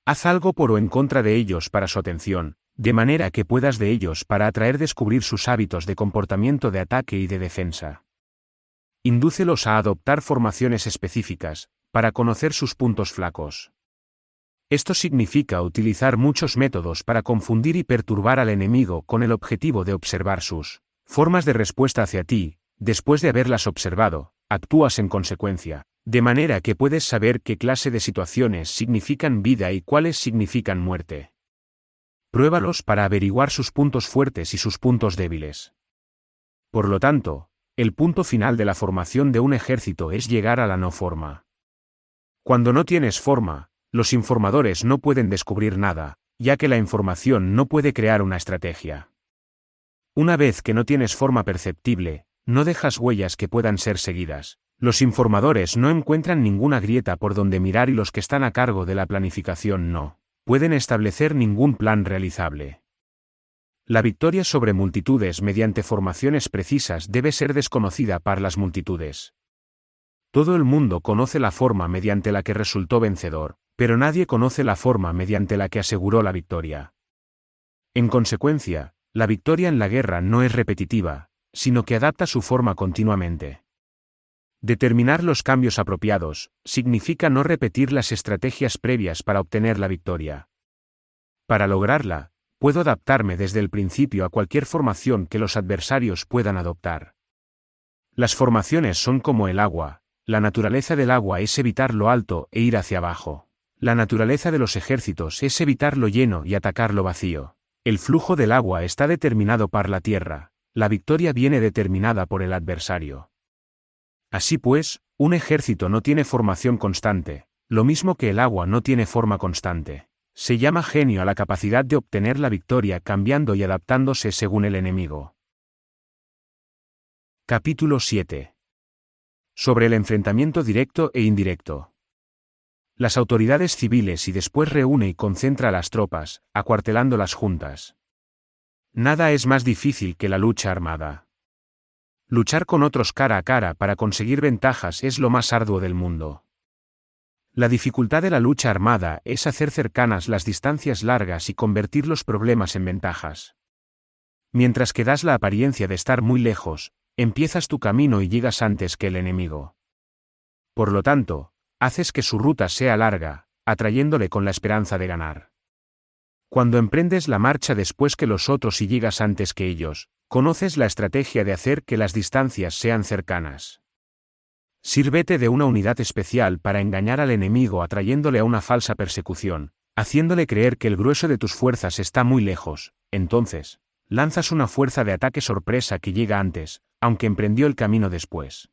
Speaker 1: Haz algo por o en contra de ellos para su atención, de manera que puedas de ellos para descubrir sus hábitos de comportamiento de ataque y de defensa. Indúcelos a adoptar formaciones específicas, para conocer sus puntos flacos. Esto significa utilizar muchos métodos para confundir y perturbar al enemigo con el objetivo de observar sus formas de respuesta hacia ti. Después de haberlas observado, actúas en consecuencia, de manera que puedes saber qué clase de situaciones significan vida y cuáles significan muerte. Pruébalos para averiguar sus puntos fuertes y sus puntos débiles. Por lo tanto, el punto final de la formación de un ejército es llegar a la no forma. Cuando no tienes forma, los informadores no pueden descubrir nada, ya que la información no puede crear una estrategia. Una vez que no tienes forma perceptible, no dejas huellas que puedan ser seguidas. Los informadores no encuentran ninguna grieta por donde mirar y los que están a cargo de la planificación no pueden establecer ningún plan realizable. La victoria sobre multitudes mediante formaciones precisas debe ser desconocida para las multitudes. Todo el mundo conoce la forma mediante la que resultó vencedor, pero nadie conoce la forma mediante la que aseguró la victoria. En consecuencia, la victoria en la guerra no es repetitiva, sino que adapta su forma continuamente. Determinar los cambios apropiados significa no repetir las estrategias previas para obtener la victoria. Para lograrla, puedo adaptarme desde el principio a cualquier formación que los adversarios puedan adoptar. Las formaciones son como el agua. La naturaleza del agua es evitar lo alto e ir hacia abajo. La naturaleza de los ejércitos es evitar lo lleno y atacar lo vacío. El flujo del agua está determinado por la tierra. La victoria viene determinada por el adversario. Así pues, un ejército no tiene formación constante, lo mismo que el agua no tiene forma constante. Se llama genio a la capacidad de obtener la victoria cambiando y adaptándose según el enemigo. Capítulo 7. Sobre el enfrentamiento directo e indirecto. Las autoridades civiles y después reúne y concentra a las tropas, acuartelándolas juntas. Nada es más difícil que la lucha armada. Luchar con otros cara a cara para conseguir ventajas es lo más arduo del mundo. La dificultad de la lucha armada es hacer cercanas las distancias largas y convertir los problemas en ventajas. Mientras que das la apariencia de estar muy lejos, empiezas tu camino y llegas antes que el enemigo. Por lo tanto, haces que su ruta sea larga, atrayéndole con la esperanza de ganar. Cuando emprendes la marcha después que los otros y llegas antes que ellos, conoces la estrategia de hacer que las distancias sean cercanas. Sírvete de una unidad especial para engañar al enemigo atrayéndole a una falsa persecución, haciéndole creer que el grueso de tus fuerzas está muy lejos. Entonces, lanzas una fuerza de ataque sorpresa que llega antes, aunque emprendió el camino después.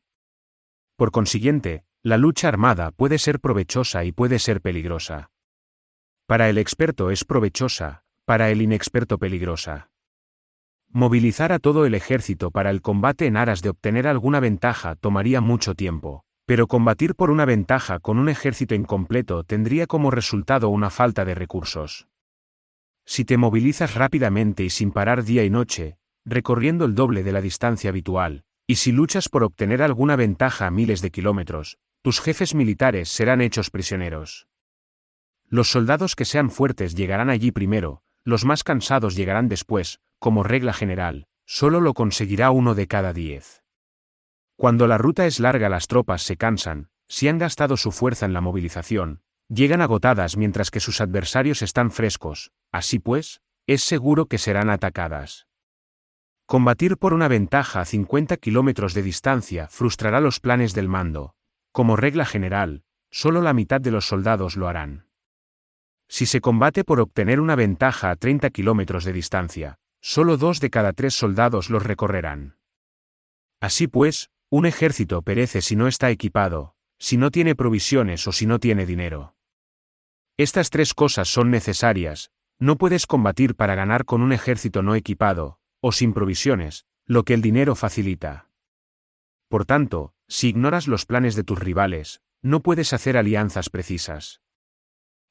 Speaker 1: Por consiguiente, la lucha armada puede ser provechosa y puede ser peligrosa. Para el experto es provechosa, para el inexperto peligrosa. Movilizar a todo el ejército para el combate en aras de obtener alguna ventaja tomaría mucho tiempo, pero combatir por una ventaja con un ejército incompleto tendría como resultado una falta de recursos. Si te movilizas rápidamente y sin parar día y noche, recorriendo el doble de la distancia habitual, y si luchas por obtener alguna ventaja a miles de kilómetros, tus jefes militares serán hechos prisioneros. Los soldados que sean fuertes llegarán allí primero, los más cansados llegarán después. Como regla general, solo lo conseguirá 1 de cada 10. Cuando la ruta es larga las tropas se cansan, si han gastado su fuerza en la movilización, llegan agotadas mientras que sus adversarios están frescos, así pues, es seguro que serán atacadas. Combatir por una ventaja a 50 kilómetros de distancia frustrará los planes del mando. Como regla general, solo la mitad de los soldados lo harán. Si se combate por obtener una ventaja a 30 kilómetros de distancia, solo 2 de cada 3 soldados los recorrerán. Así pues, un ejército perece si no está equipado, si no tiene provisiones o si no tiene dinero. Estas tres cosas son necesarias. No puedes combatir para ganar con un ejército no equipado, o sin provisiones, lo que el dinero facilita. Por tanto, si ignoras los planes de tus rivales, no puedes hacer alianzas precisas.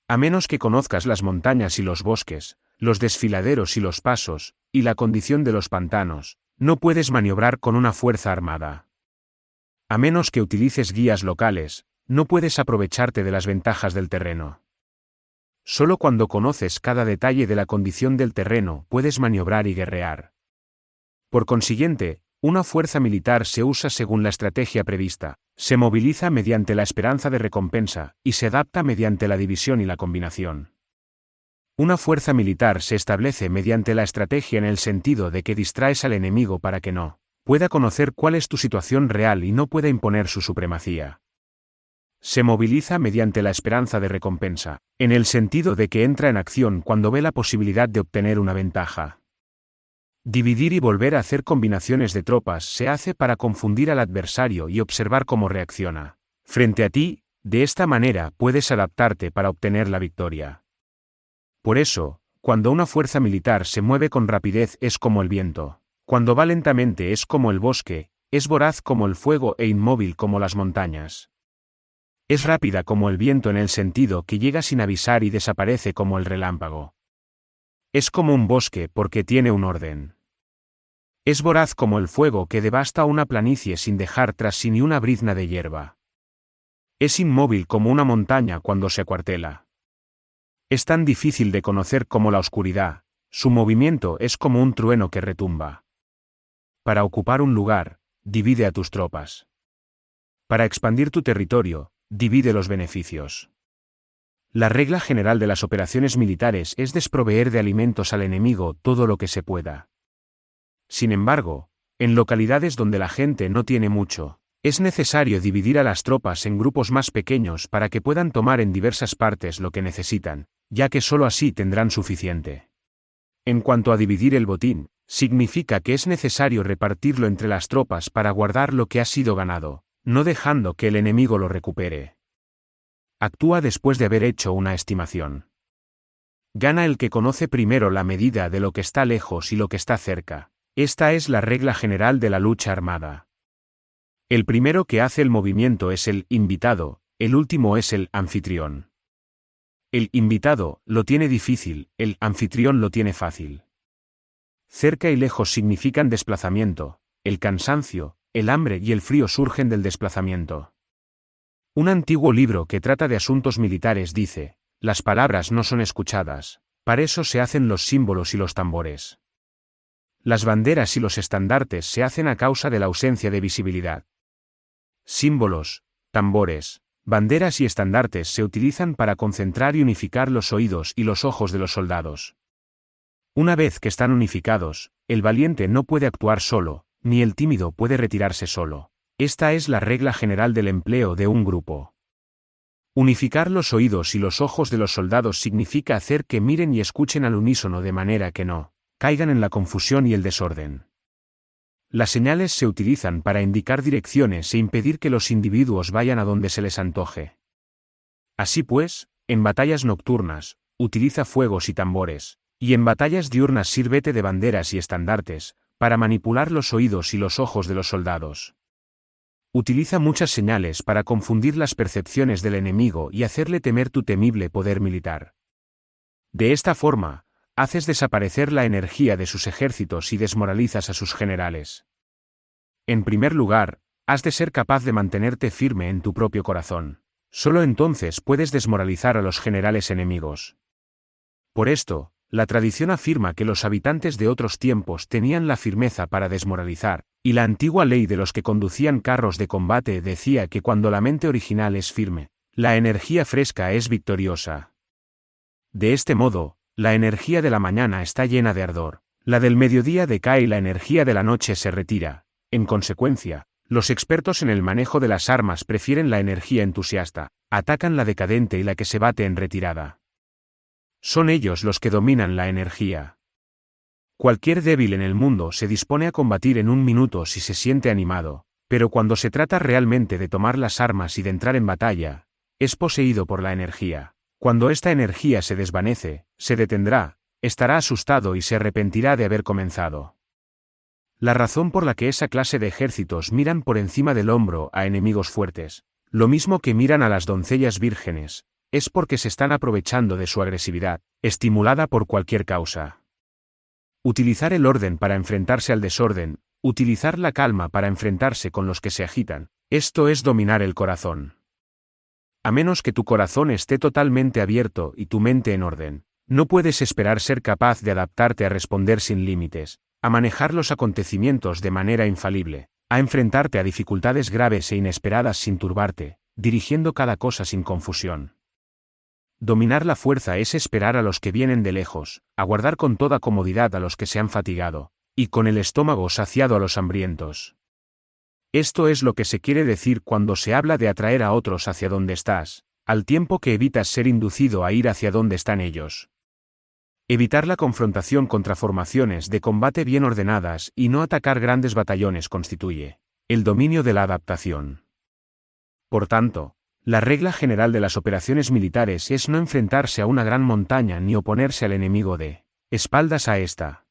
Speaker 1: A menos que conozcas las montañas y los bosques, los desfiladeros y los pasos, y la condición de los pantanos, no puedes maniobrar con una fuerza armada. A menos que utilices guías locales, no puedes aprovecharte de las ventajas del terreno. Solo cuando conoces cada detalle de la condición del terreno puedes maniobrar y guerrear. Por consiguiente, una fuerza militar se usa según la estrategia prevista, se moviliza mediante la esperanza de recompensa, y se adapta mediante la división y la combinación. Una fuerza militar se establece mediante la estrategia en el sentido de que distraes al enemigo para que no pueda conocer cuál es tu situación real y no pueda imponer su supremacía. Se moviliza mediante la esperanza de recompensa, en el sentido de que entra en acción cuando ve la posibilidad de obtener una ventaja. Dividir y volver a hacer combinaciones de tropas se hace para confundir al adversario y observar cómo reacciona frente a ti. De esta manera puedes adaptarte para obtener la victoria. Por eso, cuando una fuerza militar se mueve con rapidez es como el viento. Cuando va lentamente es como el bosque, es voraz como el fuego e inmóvil como las montañas. Es rápida como el viento en el sentido que llega sin avisar y desaparece como el relámpago. Es como un bosque porque tiene un orden. Es voraz como el fuego que devasta una planicie sin dejar tras sí ni una brizna de hierba. Es inmóvil como una montaña cuando se acuartela. Es tan difícil de conocer como la oscuridad, su movimiento es como un trueno que retumba. Para ocupar un lugar, divide a tus tropas. Para expandir tu territorio, divide los beneficios. La regla general de las operaciones militares es desproveer de alimentos al enemigo todo lo que se pueda. Sin embargo, en localidades donde la gente no tiene mucho, es necesario dividir a las tropas en grupos más pequeños para que puedan tomar en diversas partes lo que necesitan, ya que sólo así tendrán suficiente. En cuanto a dividir el botín, significa que es necesario repartirlo entre las tropas para guardar lo que ha sido ganado, no dejando que el enemigo lo recupere. Actúa después de haber hecho una estimación. Gana el que conoce primero la medida de lo que está lejos y lo que está cerca. Esta es la regla general de la lucha armada. El primero que hace el movimiento es el invitado, el último es el anfitrión. El invitado lo tiene difícil, el anfitrión lo tiene fácil. Cerca y lejos significan desplazamiento, el cansancio, el hambre y el frío surgen del desplazamiento. Un antiguo libro que trata de asuntos militares dice: las palabras no son escuchadas, para eso se hacen los símbolos y los tambores. Las banderas y los estandartes se hacen a causa de la ausencia de visibilidad. Símbolos, tambores, banderas y estandartes se utilizan para concentrar y unificar los oídos y los ojos de los soldados. Una vez que están unificados, el valiente no puede actuar solo, ni el tímido puede retirarse solo. Esta es la regla general del empleo de un grupo. Unificar los oídos y los ojos de los soldados significa hacer que miren y escuchen al unísono de manera que no caigan en la confusión y el desorden. Las señales se utilizan para indicar direcciones e impedir que los individuos vayan a donde se les antoje. Así pues, en batallas nocturnas, utiliza fuegos y tambores, y en batallas diurnas sírvete de banderas y estandartes, para manipular los oídos y los ojos de los soldados. Utiliza muchas señales para confundir las percepciones del enemigo y hacerle temer tu temible poder militar. De esta forma, haces desaparecer la energía de sus ejércitos y desmoralizas a sus generales. En primer lugar, has de ser capaz de mantenerte firme en tu propio corazón. Solo entonces puedes desmoralizar a los generales enemigos. Por esto, la tradición afirma que los habitantes de otros tiempos tenían la firmeza para desmoralizar, y la antigua ley de los que conducían carros de combate decía que cuando la mente original es firme, la energía fresca es victoriosa. De este modo, la energía de la mañana está llena de ardor, la del mediodía decae y la energía de la noche se retira. En consecuencia, los expertos en el manejo de las armas prefieren la energía entusiasta, atacan la decadente y la que se bate en retirada. Son ellos los que dominan la energía. Cualquier débil en el mundo se dispone a combatir en un minuto si se siente animado, Pero cuando se trata realmente de tomar las armas y de entrar en batalla, es poseído por la energía. Cuando esta energía se desvanece, se detendrá, estará asustado y se arrepentirá de haber comenzado. La razón por la que esa clase de ejércitos miran por encima del hombro a enemigos fuertes, lo mismo que miran a las doncellas vírgenes, es porque se están aprovechando de su agresividad, estimulada por cualquier causa. Utilizar el orden para enfrentarse al desorden, utilizar la calma para enfrentarse con los que se agitan, esto es dominar el corazón. A menos que tu corazón esté totalmente abierto y tu mente en orden, no puedes esperar ser capaz de adaptarte a responder sin límites, a manejar los acontecimientos de manera infalible, a enfrentarte a dificultades graves e inesperadas sin turbarte, dirigiendo cada cosa sin confusión. Dominar la fuerza es esperar a los que vienen de lejos, aguardar con toda comodidad a los que se han fatigado, y con el estómago saciado a los hambrientos. Esto es lo que se quiere decir cuando se habla de atraer a otros hacia donde estás, al tiempo que evitas ser inducido a ir hacia donde están ellos. Evitar la confrontación contra formaciones de combate bien ordenadas y no atacar grandes batallones constituye el dominio de la adaptación. Por tanto, la regla general de las operaciones militares es no enfrentarse a una gran montaña ni oponerse al enemigo de espaldas a esta.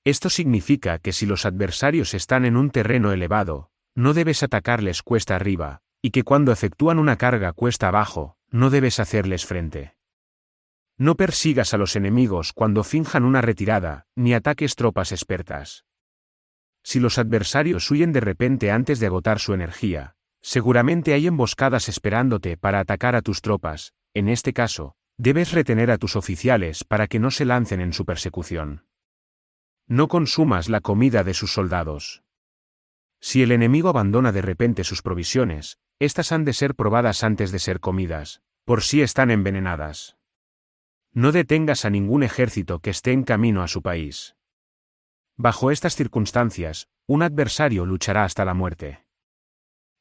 Speaker 1: Esto significa que si los adversarios están en un terreno elevado, no debes atacarles cuesta arriba, y que cuando efectúan una carga cuesta abajo, no debes hacerles frente. No persigas a los enemigos cuando finjan una retirada, ni ataques tropas expertas. Si los adversarios huyen de repente antes de agotar su energía, seguramente hay emboscadas esperándote para atacar a tus tropas. En este caso, debes retener a tus oficiales para que no se lancen en su persecución. No consumas la comida de sus soldados. Si el enemigo abandona de repente sus provisiones, estas han de ser probadas antes de ser comidas, por si están envenenadas. No detengas a ningún ejército que esté en camino a su país. Bajo estas circunstancias, un adversario luchará hasta la muerte.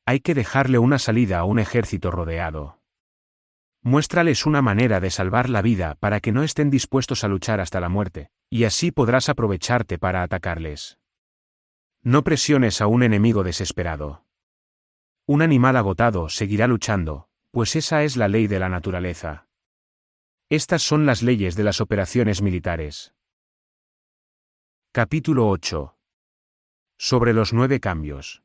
Speaker 1: Hay que dejarle una salida a un ejército rodeado. Muéstrales una manera de salvar la vida para que no estén dispuestos a luchar hasta la muerte, y así podrás aprovecharte para atacarles. No presiones a un enemigo desesperado. Un animal agotado seguirá luchando, pues esa es la ley de la naturaleza. Estas son las leyes de las operaciones militares. Capítulo 8. Sobre los 9 cambios.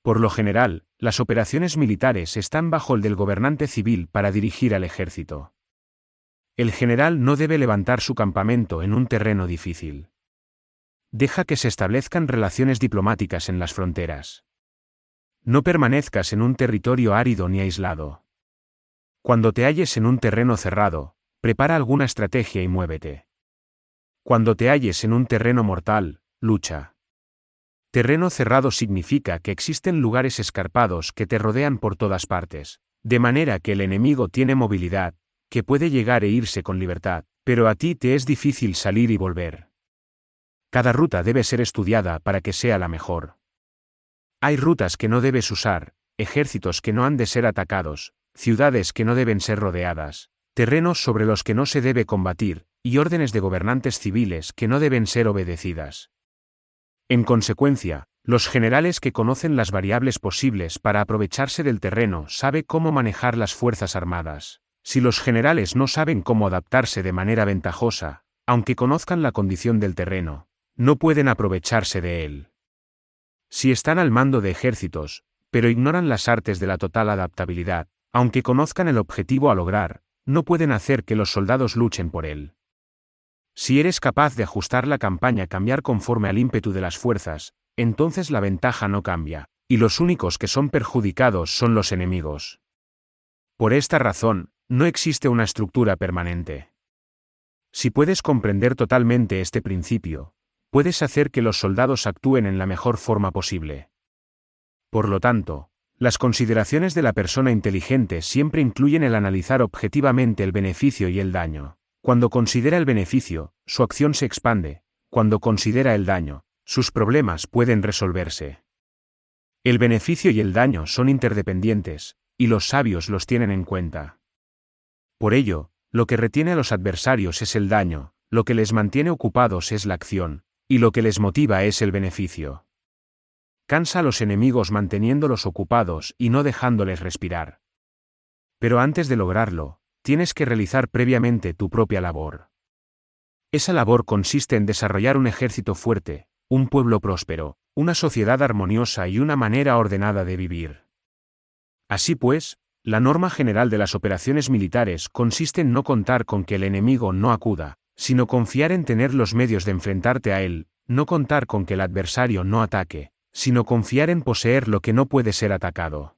Speaker 1: Por lo general, las operaciones militares están bajo el del gobernante civil para dirigir al ejército. El general no debe levantar su campamento en un terreno difícil. Deja que se establezcan relaciones diplomáticas en las fronteras. No permanezcas en un territorio árido ni aislado. Cuando te halles en un terreno cerrado, prepara alguna estrategia y muévete. Cuando te halles en un terreno mortal, lucha. Terreno cerrado significa que existen lugares escarpados que te rodean por todas partes, de manera que el enemigo tiene movilidad, que puede llegar e irse con libertad, pero a ti te es difícil salir y volver. Cada ruta debe ser estudiada para que sea la mejor. Hay rutas que no debes usar, ejércitos que no han de ser atacados, ciudades que no deben ser rodeadas, terrenos sobre los que no se debe combatir, y órdenes de gobernantes civiles que no deben ser obedecidas. En consecuencia, los generales que conocen las variables posibles para aprovecharse del terreno saben cómo manejar las fuerzas armadas. Si los generales no saben cómo adaptarse de manera ventajosa, aunque conozcan la condición del terreno, no pueden aprovecharse de él. Si están al mando de ejércitos, pero ignoran las artes de la total adaptabilidad, aunque conozcan el objetivo a lograr, no pueden hacer que los soldados luchen por él. Si eres capaz de ajustar la campaña a cambiar conforme al ímpetu de las fuerzas, entonces la ventaja no cambia, y los únicos que son perjudicados son los enemigos. Por esta razón, no existe una estructura permanente. Si puedes comprender totalmente este principio, puedes hacer que los soldados actúen en la mejor forma posible. Por lo tanto, las consideraciones de la persona inteligente siempre incluyen el analizar objetivamente el beneficio y el daño. Cuando considera el beneficio, su acción se expande; cuando considera el daño, sus problemas pueden resolverse. El beneficio y el daño son interdependientes, y los sabios los tienen en cuenta. Por ello, lo que retiene a los adversarios es el daño, lo que les mantiene ocupados es la acción, y lo que les motiva es el beneficio. Cansa a los enemigos manteniéndolos ocupados y no dejándoles respirar. Pero antes de lograrlo, tienes que realizar previamente tu propia labor. Esa labor consiste en desarrollar un ejército fuerte, un pueblo próspero, una sociedad armoniosa y una manera ordenada de vivir. Así pues, la norma general de las operaciones militares consiste en no contar con que el enemigo no acuda, sino confiar en tener los medios de enfrentarte a él, no contar con que el adversario no ataque, sino confiar en poseer lo que no puede ser atacado.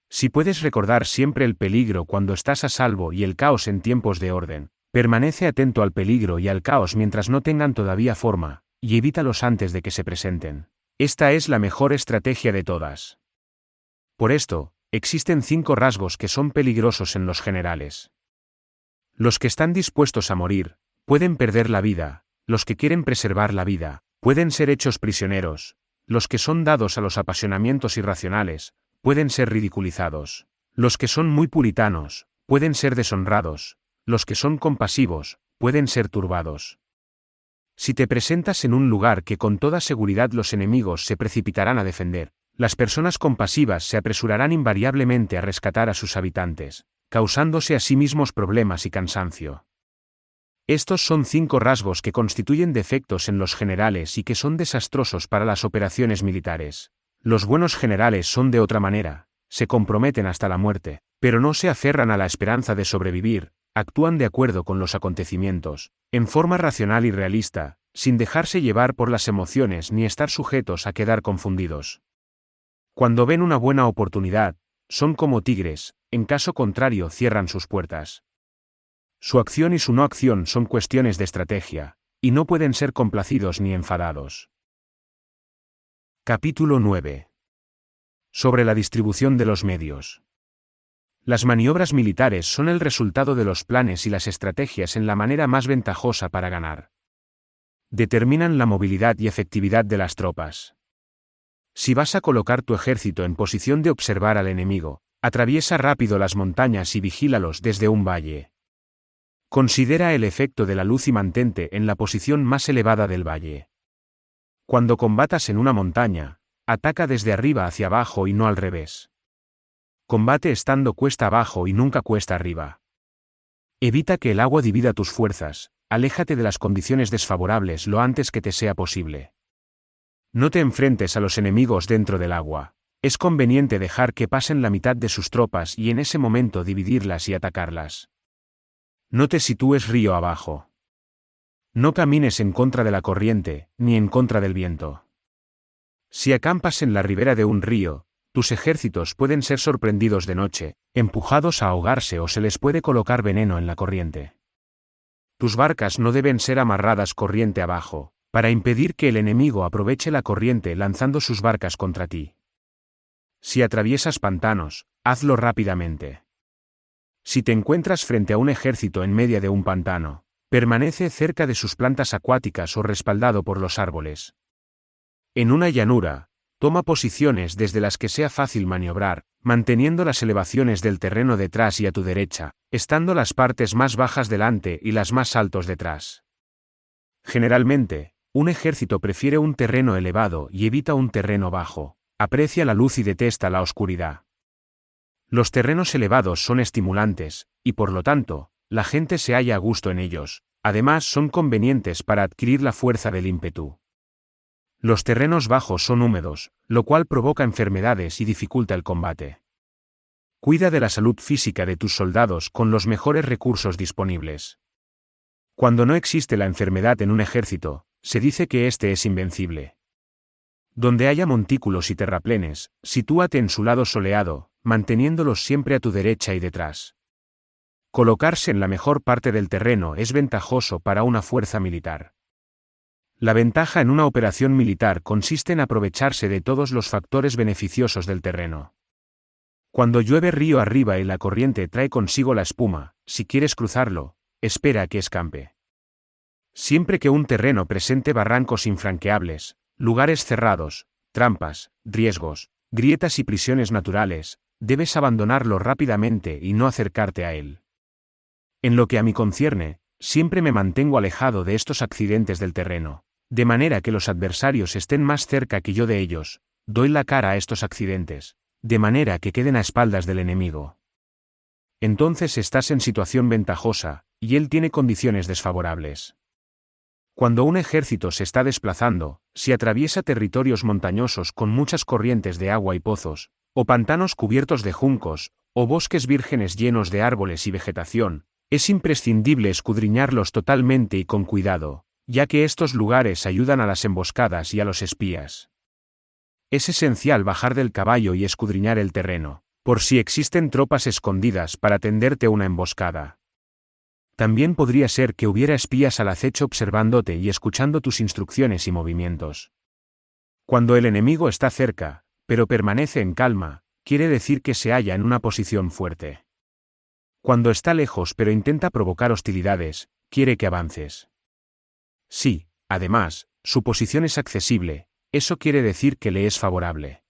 Speaker 1: Si puedes recordar siempre el peligro cuando estás a salvo y el caos en tiempos de orden, permanece atento al peligro y al caos mientras no tengan todavía forma, y evítalos antes de que se presenten. Esta es la mejor estrategia de todas. Por esto, existen 5 rasgos que son peligrosos en los generales. Los que están dispuestos a morir, pueden perder la vida; los que quieren preservar la vida, pueden ser hechos prisioneros; los que son dados a los apasionamientos irracionales, pueden ser ridiculizados; los que son muy puritanos, pueden ser deshonrados; los que son compasivos, pueden ser turbados. Si te presentas en un lugar que con toda seguridad los enemigos se precipitarán a defender, las personas compasivas se apresurarán invariablemente a rescatar a sus habitantes, causándose a sí mismos problemas y cansancio. Estos son 5 rasgos que constituyen defectos en los generales y que son desastrosos para las operaciones militares. Los buenos generales son de otra manera, se comprometen hasta la muerte, pero no se aferran a la esperanza de sobrevivir, actúan de acuerdo con los acontecimientos, en forma racional y realista, sin dejarse llevar por las emociones ni estar sujetos a quedar confundidos. Cuando ven una buena oportunidad, son como tigres, en caso contrario cierran sus puertas. Su acción y su no acción son cuestiones de estrategia, y no pueden ser complacidos ni enfadados. Capítulo 9. Sobre la distribución de los medios. Las maniobras militares son el resultado de los planes y las estrategias en la manera más ventajosa para ganar. Determinan la movilidad y efectividad de las tropas. Si vas a colocar tu ejército en posición de observar al enemigo, atraviesa rápido las montañas y vigílalos desde un valle. Considera el efecto de la luz y mantente en la posición más elevada del valle. Cuando combatas en una montaña, ataca desde arriba hacia abajo y no al revés. Combate estando cuesta abajo y nunca cuesta arriba. Evita que el agua divida tus fuerzas, aléjate de las condiciones desfavorables lo antes que te sea posible. No te enfrentes a los enemigos dentro del agua. Es conveniente dejar que pasen la mitad de sus tropas y en ese momento dividirlas y atacarlas. No te sitúes río abajo. No camines en contra de la corriente, ni en contra del viento. Si acampas en la ribera de un río, tus ejércitos pueden ser sorprendidos de noche, empujados a ahogarse o se les puede colocar veneno en la corriente. Tus barcas no deben ser amarradas corriente abajo, para impedir que el enemigo aproveche la corriente lanzando sus barcas contra ti. Si atraviesas pantanos, hazlo rápidamente. Si te encuentras frente a un ejército en medio de un pantano, permanece cerca de sus plantas acuáticas o respaldado por los árboles. En una llanura, toma posiciones desde las que sea fácil maniobrar, manteniendo las elevaciones del terreno detrás y a tu derecha, estando las partes más bajas delante y las más altos detrás. Generalmente, un ejército prefiere un terreno elevado y evita un terreno bajo, aprecia la luz y detesta la oscuridad. Los terrenos elevados son estimulantes, y por lo tanto, la gente se halla a gusto en ellos, además son convenientes para adquirir la fuerza del ímpetu. Los terrenos bajos son húmedos, lo cual provoca enfermedades y dificulta el combate. Cuida de la salud física de tus soldados con los mejores recursos disponibles. Cuando no existe la enfermedad en un ejército, se dice que éste es invencible. Donde haya montículos y terraplenes, sitúate en su lado soleado, manteniéndolos siempre a tu derecha y detrás. Colocarse en la mejor parte del terreno es ventajoso para una fuerza militar. La ventaja en una operación militar consiste en aprovecharse de todos los factores beneficiosos del terreno. Cuando llueve río arriba y la corriente trae consigo la espuma, si quieres cruzarlo, espera a que escampe. Siempre que un terreno presente barrancos infranqueables, lugares cerrados, trampas, riesgos, grietas y prisiones naturales, debes abandonarlo rápidamente y no acercarte a él. En lo que a mí concierne, siempre me mantengo alejado de estos accidentes del terreno, de manera que los adversarios estén más cerca que yo de ellos, doy la cara a estos accidentes, de manera que queden a espaldas del enemigo. Entonces estás en situación ventajosa, y él tiene condiciones desfavorables. Cuando un ejército se está desplazando, si atraviesa territorios montañosos con muchas corrientes de agua y pozos, o pantanos cubiertos de juncos, o bosques vírgenes llenos de árboles y vegetación, es imprescindible escudriñarlos totalmente y con cuidado, ya que estos lugares ayudan a las emboscadas y a los espías. Es esencial bajar del caballo y escudriñar el terreno, por si existen tropas escondidas para tenderte una emboscada. También podría ser que hubiera espías al acecho observándote y escuchando tus instrucciones y movimientos. Cuando el enemigo está cerca, pero permanece en calma, quiere decir que se halla en una posición fuerte. Cuando está lejos pero intenta provocar hostilidades, quiere que avances. Sí, además, su posición es accesible, eso quiere decir que le es favorable.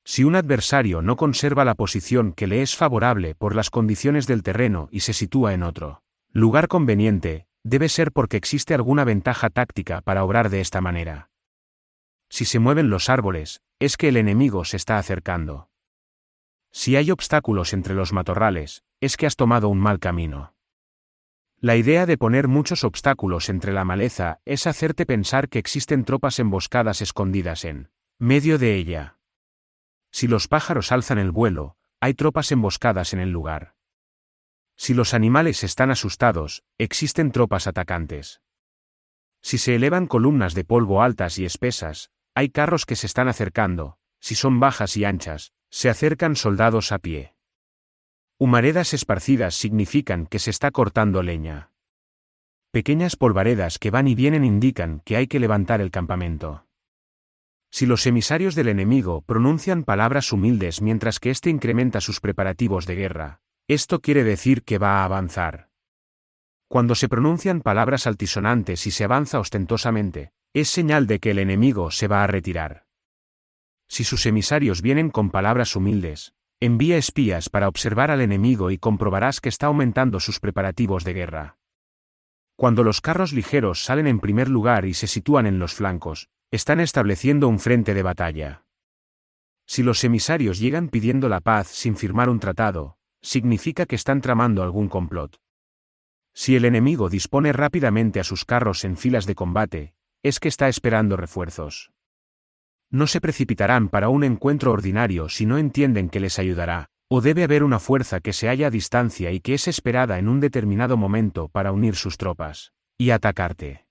Speaker 1: Si un adversario no conserva la posición que le es favorable por las condiciones del terreno y se sitúa en otro lugar conveniente, debe ser porque existe alguna ventaja táctica para obrar de esta manera. Si se mueven los árboles, es que el enemigo se está acercando. Si hay obstáculos entre los matorrales, es que has tomado un mal camino. La idea de poner muchos obstáculos entre la maleza es hacerte pensar que existen tropas emboscadas escondidas en medio de ella. Si los pájaros alzan el vuelo, hay tropas emboscadas en el lugar. Si los animales están asustados, existen tropas atacantes. Si se elevan columnas de polvo altas y espesas, hay carros que se están acercando. Si son bajas y anchas, se acercan soldados a pie. Humaredas esparcidas significan que se está cortando leña. Pequeñas polvaredas que van y vienen indican que hay que levantar el campamento. Si los emisarios del enemigo pronuncian palabras humildes mientras que éste incrementa sus preparativos de guerra, esto quiere decir que va a avanzar. Cuando se pronuncian palabras altisonantes y se avanza ostentosamente, es señal de que el enemigo se va a retirar. Si sus emisarios vienen con palabras humildes, envía espías para observar al enemigo y comprobarás que está aumentando sus preparativos de guerra. Cuando los carros ligeros salen en primer lugar y se sitúan en los flancos, están estableciendo un frente de batalla. Si los emisarios llegan pidiendo la paz sin firmar un tratado, significa que están tramando algún complot. Si el enemigo dispone rápidamente a sus carros en filas de combate, es que está esperando refuerzos. No se precipitarán para un encuentro ordinario si no entienden que les ayudará, o debe haber una fuerza que se halla a distancia y que es esperada en un determinado momento para unir sus tropas y atacarte.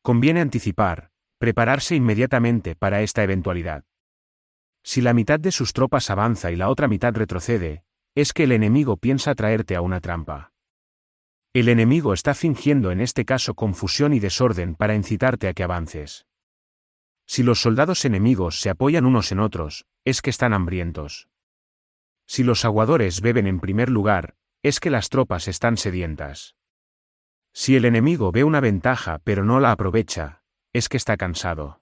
Speaker 1: Conviene anticipar, prepararse inmediatamente para esta eventualidad. Si la mitad de sus tropas avanza y la otra mitad retrocede, es que el enemigo piensa traerte a una trampa. El enemigo está fingiendo en este caso confusión y desorden para incitarte a que avances. Si los soldados enemigos se apoyan unos en otros, es que están hambrientos. Si los aguadores beben en primer lugar, es que las tropas están sedientas. Si el enemigo ve una ventaja pero no la aprovecha, es que está cansado.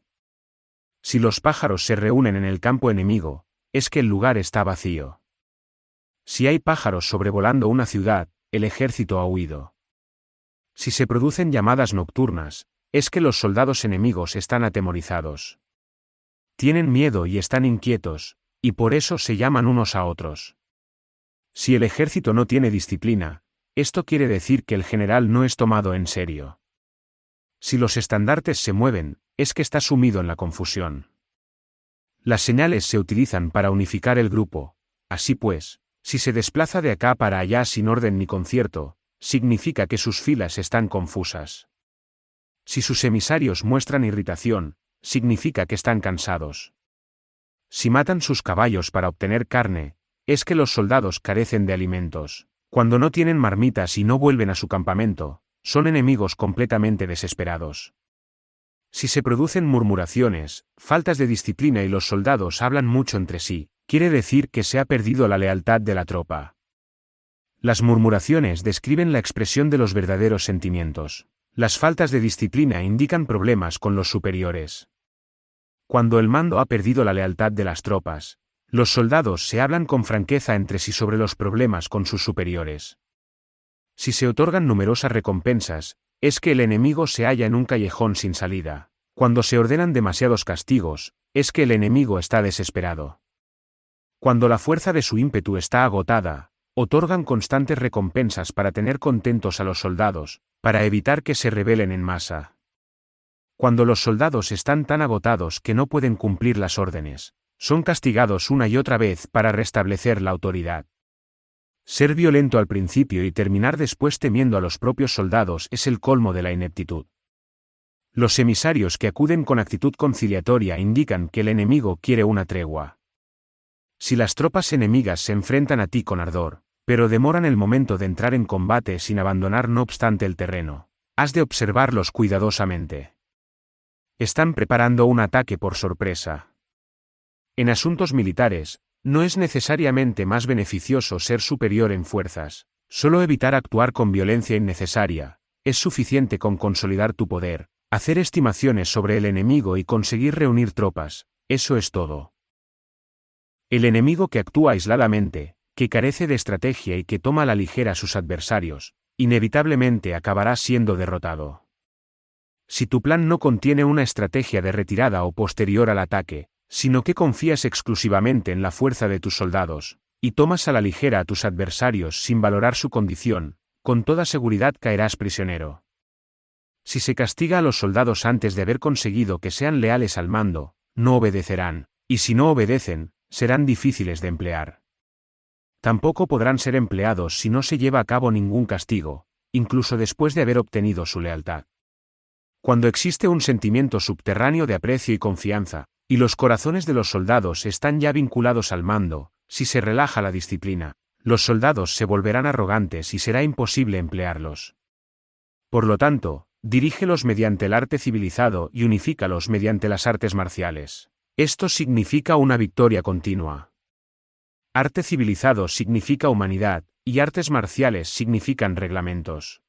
Speaker 1: Si los pájaros se reúnen en el campo enemigo, es que el lugar está vacío. Si hay pájaros sobrevolando una ciudad, el ejército ha huido. Si se producen llamadas nocturnas, es que los soldados enemigos están atemorizados. Tienen miedo y están inquietos, y por eso se llaman unos a otros. Si el ejército no tiene disciplina, esto quiere decir que el general no es tomado en serio. Si los estandartes se mueven, es que está sumido en la confusión. Las señales se utilizan para unificar el grupo, así pues, si se desplaza de acá para allá sin orden ni concierto, significa que sus filas están confusas. Si sus emisarios muestran irritación, significa que están cansados. Si matan sus caballos para obtener carne, es que los soldados carecen de alimentos. Cuando no tienen marmitas y no vuelven a su campamento, son enemigos completamente desesperados. Si se producen murmuraciones, faltas de disciplina y los soldados hablan mucho entre sí, quiere decir que se ha perdido la lealtad de la tropa. Las murmuraciones describen la expresión de los verdaderos sentimientos. Las faltas de disciplina indican problemas con los superiores. Cuando el mando ha perdido la lealtad de las tropas, los soldados se hablan con franqueza entre sí sobre los problemas con sus superiores. Si se otorgan numerosas recompensas, es que el enemigo se halla en un callejón sin salida. Cuando se ordenan demasiados castigos, es que el enemigo está desesperado. Cuando la fuerza de su ímpetu está agotada, otorgan constantes recompensas para tener contentos a los soldados, para evitar que se rebelen en masa. Cuando los soldados están tan agotados que no pueden cumplir las órdenes, son castigados una y otra vez para restablecer la autoridad. Ser violento al principio y terminar después temiendo a los propios soldados es el colmo de la ineptitud. Los emisarios que acuden con actitud conciliatoria indican que el enemigo quiere una tregua. Si las tropas enemigas se enfrentan a ti con ardor, pero demoran el momento de entrar en combate sin abandonar no obstante el terreno, has de observarlos cuidadosamente. Están preparando un ataque por sorpresa. En asuntos militares, no es necesariamente más beneficioso ser superior en fuerzas, solo evitar actuar con violencia innecesaria, es suficiente con consolidar tu poder, hacer estimaciones sobre el enemigo y conseguir reunir tropas, eso es todo. El enemigo que actúa aisladamente, que carece de estrategia y que toma a la ligera a sus adversarios, inevitablemente acabará siendo derrotado. Si tu plan no contiene una estrategia de retirada o posterior al ataque, sino que confías exclusivamente en la fuerza de tus soldados, y tomas a la ligera a tus adversarios sin valorar su condición, con toda seguridad caerás prisionero. Si se castiga a los soldados antes de haber conseguido que sean leales al mando, no obedecerán, y si no obedecen, serán difíciles de emplear. Tampoco podrán ser empleados si no se lleva a cabo ningún castigo, incluso después de haber obtenido su lealtad. Cuando existe un sentimiento subterráneo de aprecio y confianza, y los corazones de los soldados están ya vinculados al mando, si se relaja la disciplina, los soldados se volverán arrogantes y será imposible emplearlos. Por lo tanto, dirígelos mediante el arte civilizado y unifícalos mediante las artes marciales. Esto significa una victoria continua. Arte civilizado significa humanidad, y artes marciales significan reglamentos.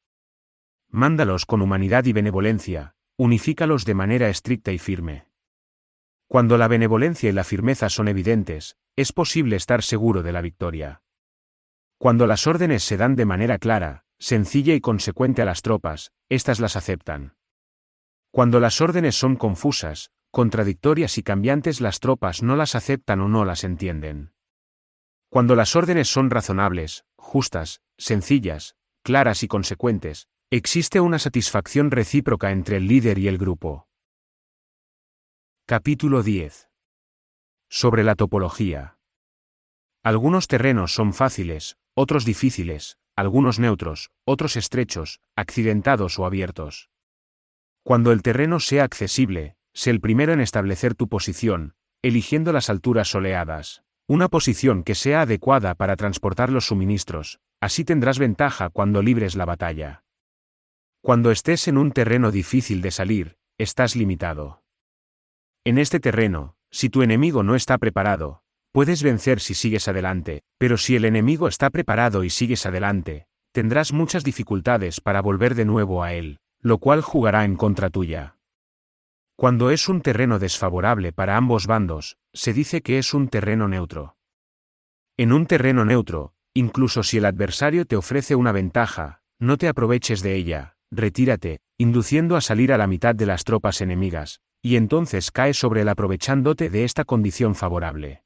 Speaker 1: Mándalos con humanidad y benevolencia, unifícalos de manera estricta y firme. Cuando la benevolencia y la firmeza son evidentes, es posible estar seguro de la victoria. Cuando las órdenes se dan de manera clara, sencilla y consecuente a las tropas, éstas las aceptan. Cuando las órdenes son confusas, contradictorias y cambiantes, las tropas no las aceptan o no las entienden. Cuando las órdenes son razonables, justas, sencillas, claras y consecuentes, existe una satisfacción recíproca entre el líder y el grupo. Capítulo 10. Sobre la topología. Algunos terrenos son fáciles, otros difíciles, algunos neutros, otros estrechos, accidentados o abiertos. Cuando el terreno sea accesible, sé el primero en establecer tu posición, eligiendo las alturas soleadas, una posición que sea adecuada para transportar los suministros, así tendrás ventaja cuando libres la batalla. Cuando estés en un terreno difícil de salir, estás limitado. En este terreno, si tu enemigo no está preparado, puedes vencer si sigues adelante, pero si el enemigo está preparado y sigues adelante, tendrás muchas dificultades para volver de nuevo a él, lo cual jugará en contra tuya. Cuando es un terreno desfavorable para ambos bandos, se dice que es un terreno neutro. En un terreno neutro, incluso si el adversario te ofrece una ventaja, no te aproveches de ella. Retírate, induciendo a salir a la mitad de las tropas enemigas, y entonces cae sobre él aprovechándote de esta condición favorable.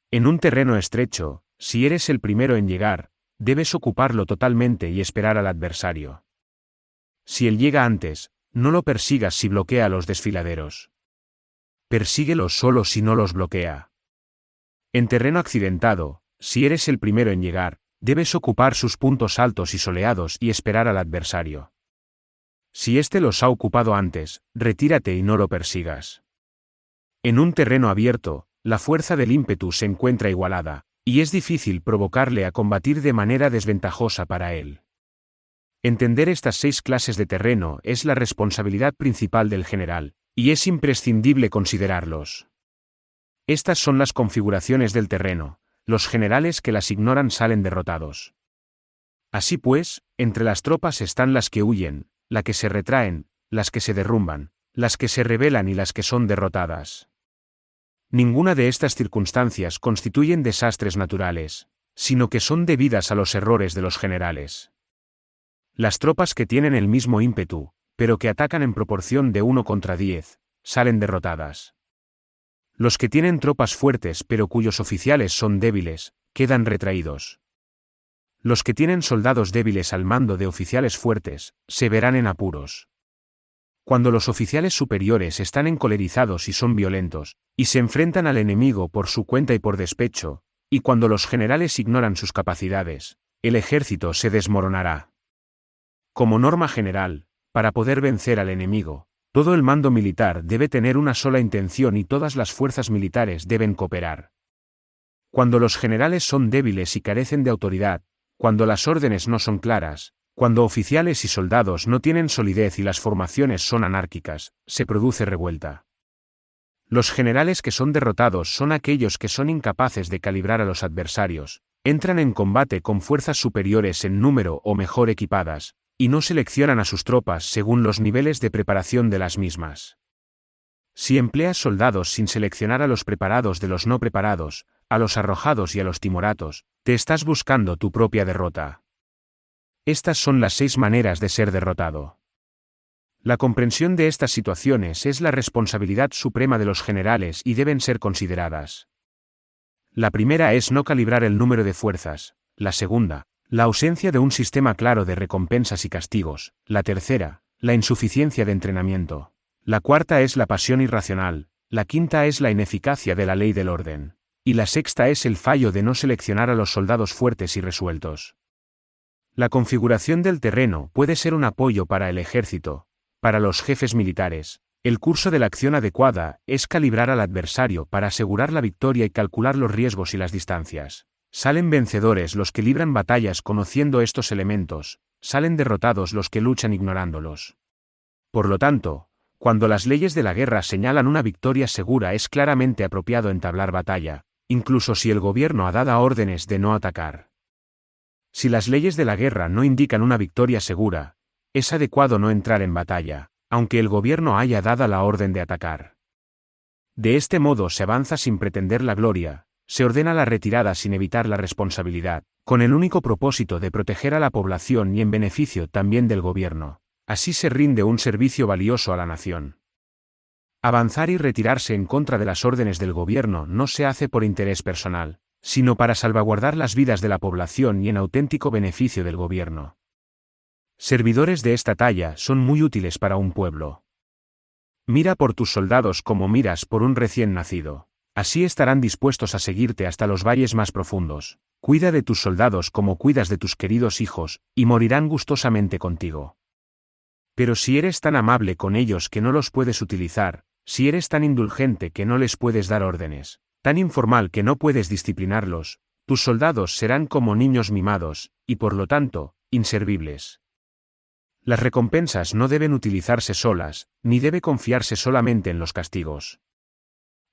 Speaker 1: En un terreno estrecho, si eres el primero en llegar, debes ocuparlo totalmente y esperar al adversario. Si él llega antes, no lo persigas si bloquea a los desfiladeros. Persíguelos solo si no los bloquea. En terreno accidentado, si eres el primero en llegar, debes ocupar sus puntos altos y soleados y esperar al adversario. Si éste los ha ocupado antes, retírate y no lo persigas. En un terreno abierto, la fuerza del ímpetu se encuentra igualada, y es difícil provocarle a combatir de manera desventajosa para él. Entender estas 6 clases de terreno es la responsabilidad principal del general, y es imprescindible considerarlos. Estas son las configuraciones del terreno. Los generales que las ignoran salen derrotados. Así pues, entre las tropas están las que huyen, las que se retraen, las que se derrumban, las que se rebelan y las que son derrotadas. Ninguna de estas circunstancias constituyen desastres naturales, sino que son debidas a los errores de los generales. Las tropas que tienen el mismo ímpetu, pero que atacan en proporción de 1 contra 10, salen derrotadas. Los que tienen tropas fuertes pero cuyos oficiales son débiles, quedan retraídos. Los que tienen soldados débiles al mando de oficiales fuertes, se verán en apuros. Cuando los oficiales superiores están encolerizados y son violentos, y se enfrentan al enemigo por su cuenta y por despecho, y cuando los generales ignoran sus capacidades, el ejército se desmoronará. Como norma general, para poder vencer al enemigo, todo el mando militar debe tener una sola intención y todas las fuerzas militares deben cooperar. Cuando los generales son débiles y carecen de autoridad, cuando las órdenes no son claras, cuando oficiales y soldados no tienen solidez y las formaciones son anárquicas, se produce revuelta. Los generales que son derrotados son aquellos que son incapaces de calibrar a los adversarios, entran en combate con fuerzas superiores en número o mejor equipadas, y no seleccionan a sus tropas según los niveles de preparación de las mismas. Si empleas soldados sin seleccionar a los preparados de los no preparados, a los arrojados y a los timoratos, te estás buscando tu propia derrota. Estas son las 6 maneras de ser derrotado. La comprensión de estas situaciones es la responsabilidad suprema de los generales y deben ser consideradas. La primera es no calibrar el número de fuerzas, la segunda, la ausencia de un sistema claro de recompensas y castigos, la tercera, la insuficiencia de entrenamiento, la cuarta es la pasión irracional, la quinta es la ineficacia de la ley del orden, y la sexta es el fallo de no seleccionar a los soldados fuertes y resueltos. La configuración del terreno puede ser un apoyo para el ejército, para los jefes militares. El curso de la acción adecuada es calibrar al adversario para asegurar la victoria y calcular los riesgos y las distancias. Salen vencedores los que libran batallas conociendo estos elementos, salen derrotados los que luchan ignorándolos. Por lo tanto, cuando las leyes de la guerra señalan una victoria segura es claramente apropiado entablar batalla, incluso si el gobierno ha dado órdenes de no atacar. Si las leyes de la guerra no indican una victoria segura, es adecuado no entrar en batalla, aunque el gobierno haya dado la orden de atacar. De este modo se avanza sin pretender la gloria, se ordena la retirada sin evitar la responsabilidad, con el único propósito de proteger a la población y en beneficio también del gobierno. Así se rinde un servicio valioso a la nación. Avanzar y retirarse en contra de las órdenes del gobierno no se hace por interés personal, sino para salvaguardar las vidas de la población y en auténtico beneficio del gobierno. Servidores de esta talla son muy útiles para un pueblo. Mira por tus soldados como miras por un recién nacido. Así estarán dispuestos a seguirte hasta los valles más profundos. Cuida de tus soldados como cuidas de tus queridos hijos, y morirán gustosamente contigo. Pero si eres tan amable con ellos que no los puedes utilizar, si eres tan indulgente que no les puedes dar órdenes, tan informal que no puedes disciplinarlos, tus soldados serán como niños mimados, y por lo tanto, inservibles. Las recompensas no deben utilizarse solas, ni debe confiarse solamente en los castigos.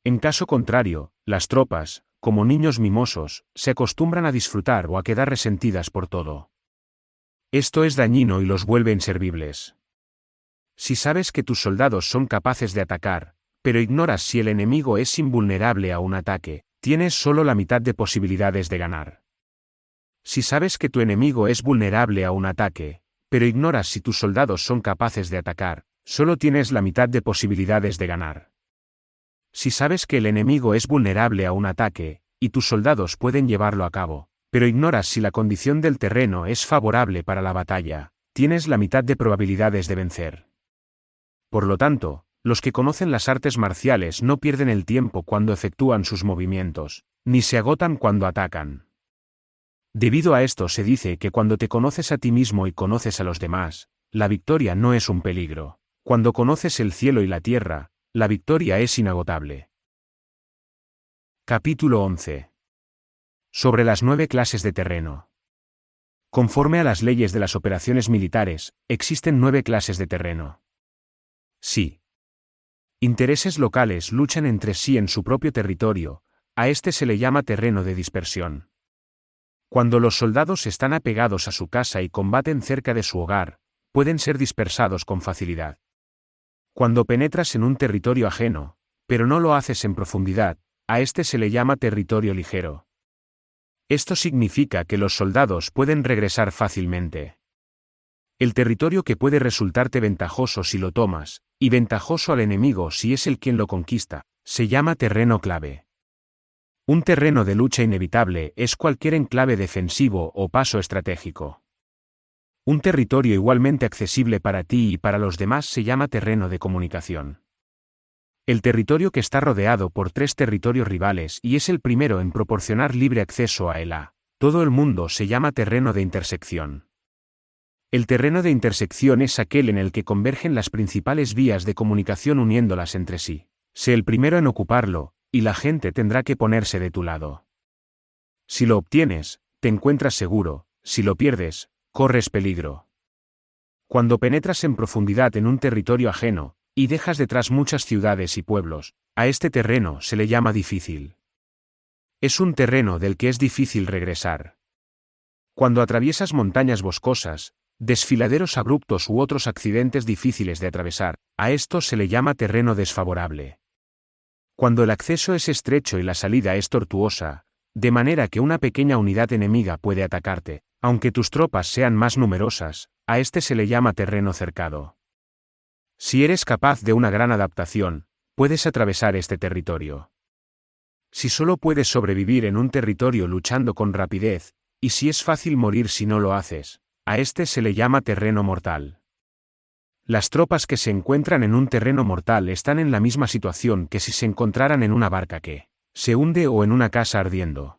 Speaker 1: En caso contrario, las tropas, como niños mimosos, se acostumbran a disfrutar o a quedar resentidas por todo. Esto es dañino y los vuelve inservibles. Si sabes que tus soldados son capaces de atacar, pero ignoras si el enemigo es invulnerable a un ataque, tienes solo la mitad de posibilidades de ganar. Si sabes que tu enemigo es vulnerable a un ataque, pero ignoras si tus soldados son capaces de atacar, solo tienes la mitad de posibilidades de ganar. Si sabes que el enemigo es vulnerable a un ataque, y tus soldados pueden llevarlo a cabo, pero ignoras si la condición del terreno es favorable para la batalla, tienes la mitad de probabilidades de vencer. Por lo tanto, los que conocen las artes marciales no pierden el tiempo cuando efectúan sus movimientos, ni se agotan cuando atacan. Debido a esto se dice que cuando te conoces a ti mismo y conoces a los demás, la victoria no es un peligro. Cuando conoces el cielo y la tierra, la victoria es inagotable. Capítulo 11. Sobre las 9 clases de terreno. Conforme a las leyes de las operaciones militares, existen 9 clases de terreno. Sí. Intereses locales luchan entre sí en su propio territorio, a este se le llama terreno de dispersión. Cuando los soldados están apegados a su casa y combaten cerca de su hogar, pueden ser dispersados con facilidad. Cuando penetras en un territorio ajeno, pero no lo haces en profundidad, a este se le llama territorio ligero. Esto significa que los soldados pueden regresar fácilmente. El territorio que puede resultarte ventajoso si lo tomas, y ventajoso al enemigo si es él quien lo conquista, Se llama terreno clave. Un terreno de lucha inevitable es cualquier enclave defensivo o paso estratégico. Un territorio igualmente accesible para ti y para los demás se llama terreno de comunicación. El territorio que está rodeado por 3 territorios rivales y es el primero en proporcionar libre acceso a él a todo el mundo se llama terreno de intersección. El terreno de intersección es aquel en el que convergen las principales vías de comunicación uniéndolas entre sí. Sé el primero en ocuparlo, y la gente tendrá que ponerse de tu lado. Si lo obtienes, te encuentras seguro, si lo pierdes, corres peligro. Cuando penetras en profundidad en un territorio ajeno, y dejas detrás muchas ciudades y pueblos, a este terreno se le llama difícil. Es un terreno del que es difícil regresar. Cuando atraviesas montañas boscosas, desfiladeros abruptos u otros accidentes difíciles de atravesar, a esto se le llama terreno desfavorable. Cuando el acceso es estrecho y la salida es tortuosa, de manera que una pequeña unidad enemiga puede atacarte, aunque tus tropas sean más numerosas, a este se le llama terreno cercado. Si eres capaz de una gran adaptación, puedes atravesar este territorio. Si solo puedes sobrevivir en un territorio luchando con rapidez, y si es fácil morir si no lo haces, a este se le llama terreno mortal. Las tropas que se encuentran en un terreno mortal están en la misma situación que si se encontraran en una barca que se hunde o en una casa ardiendo.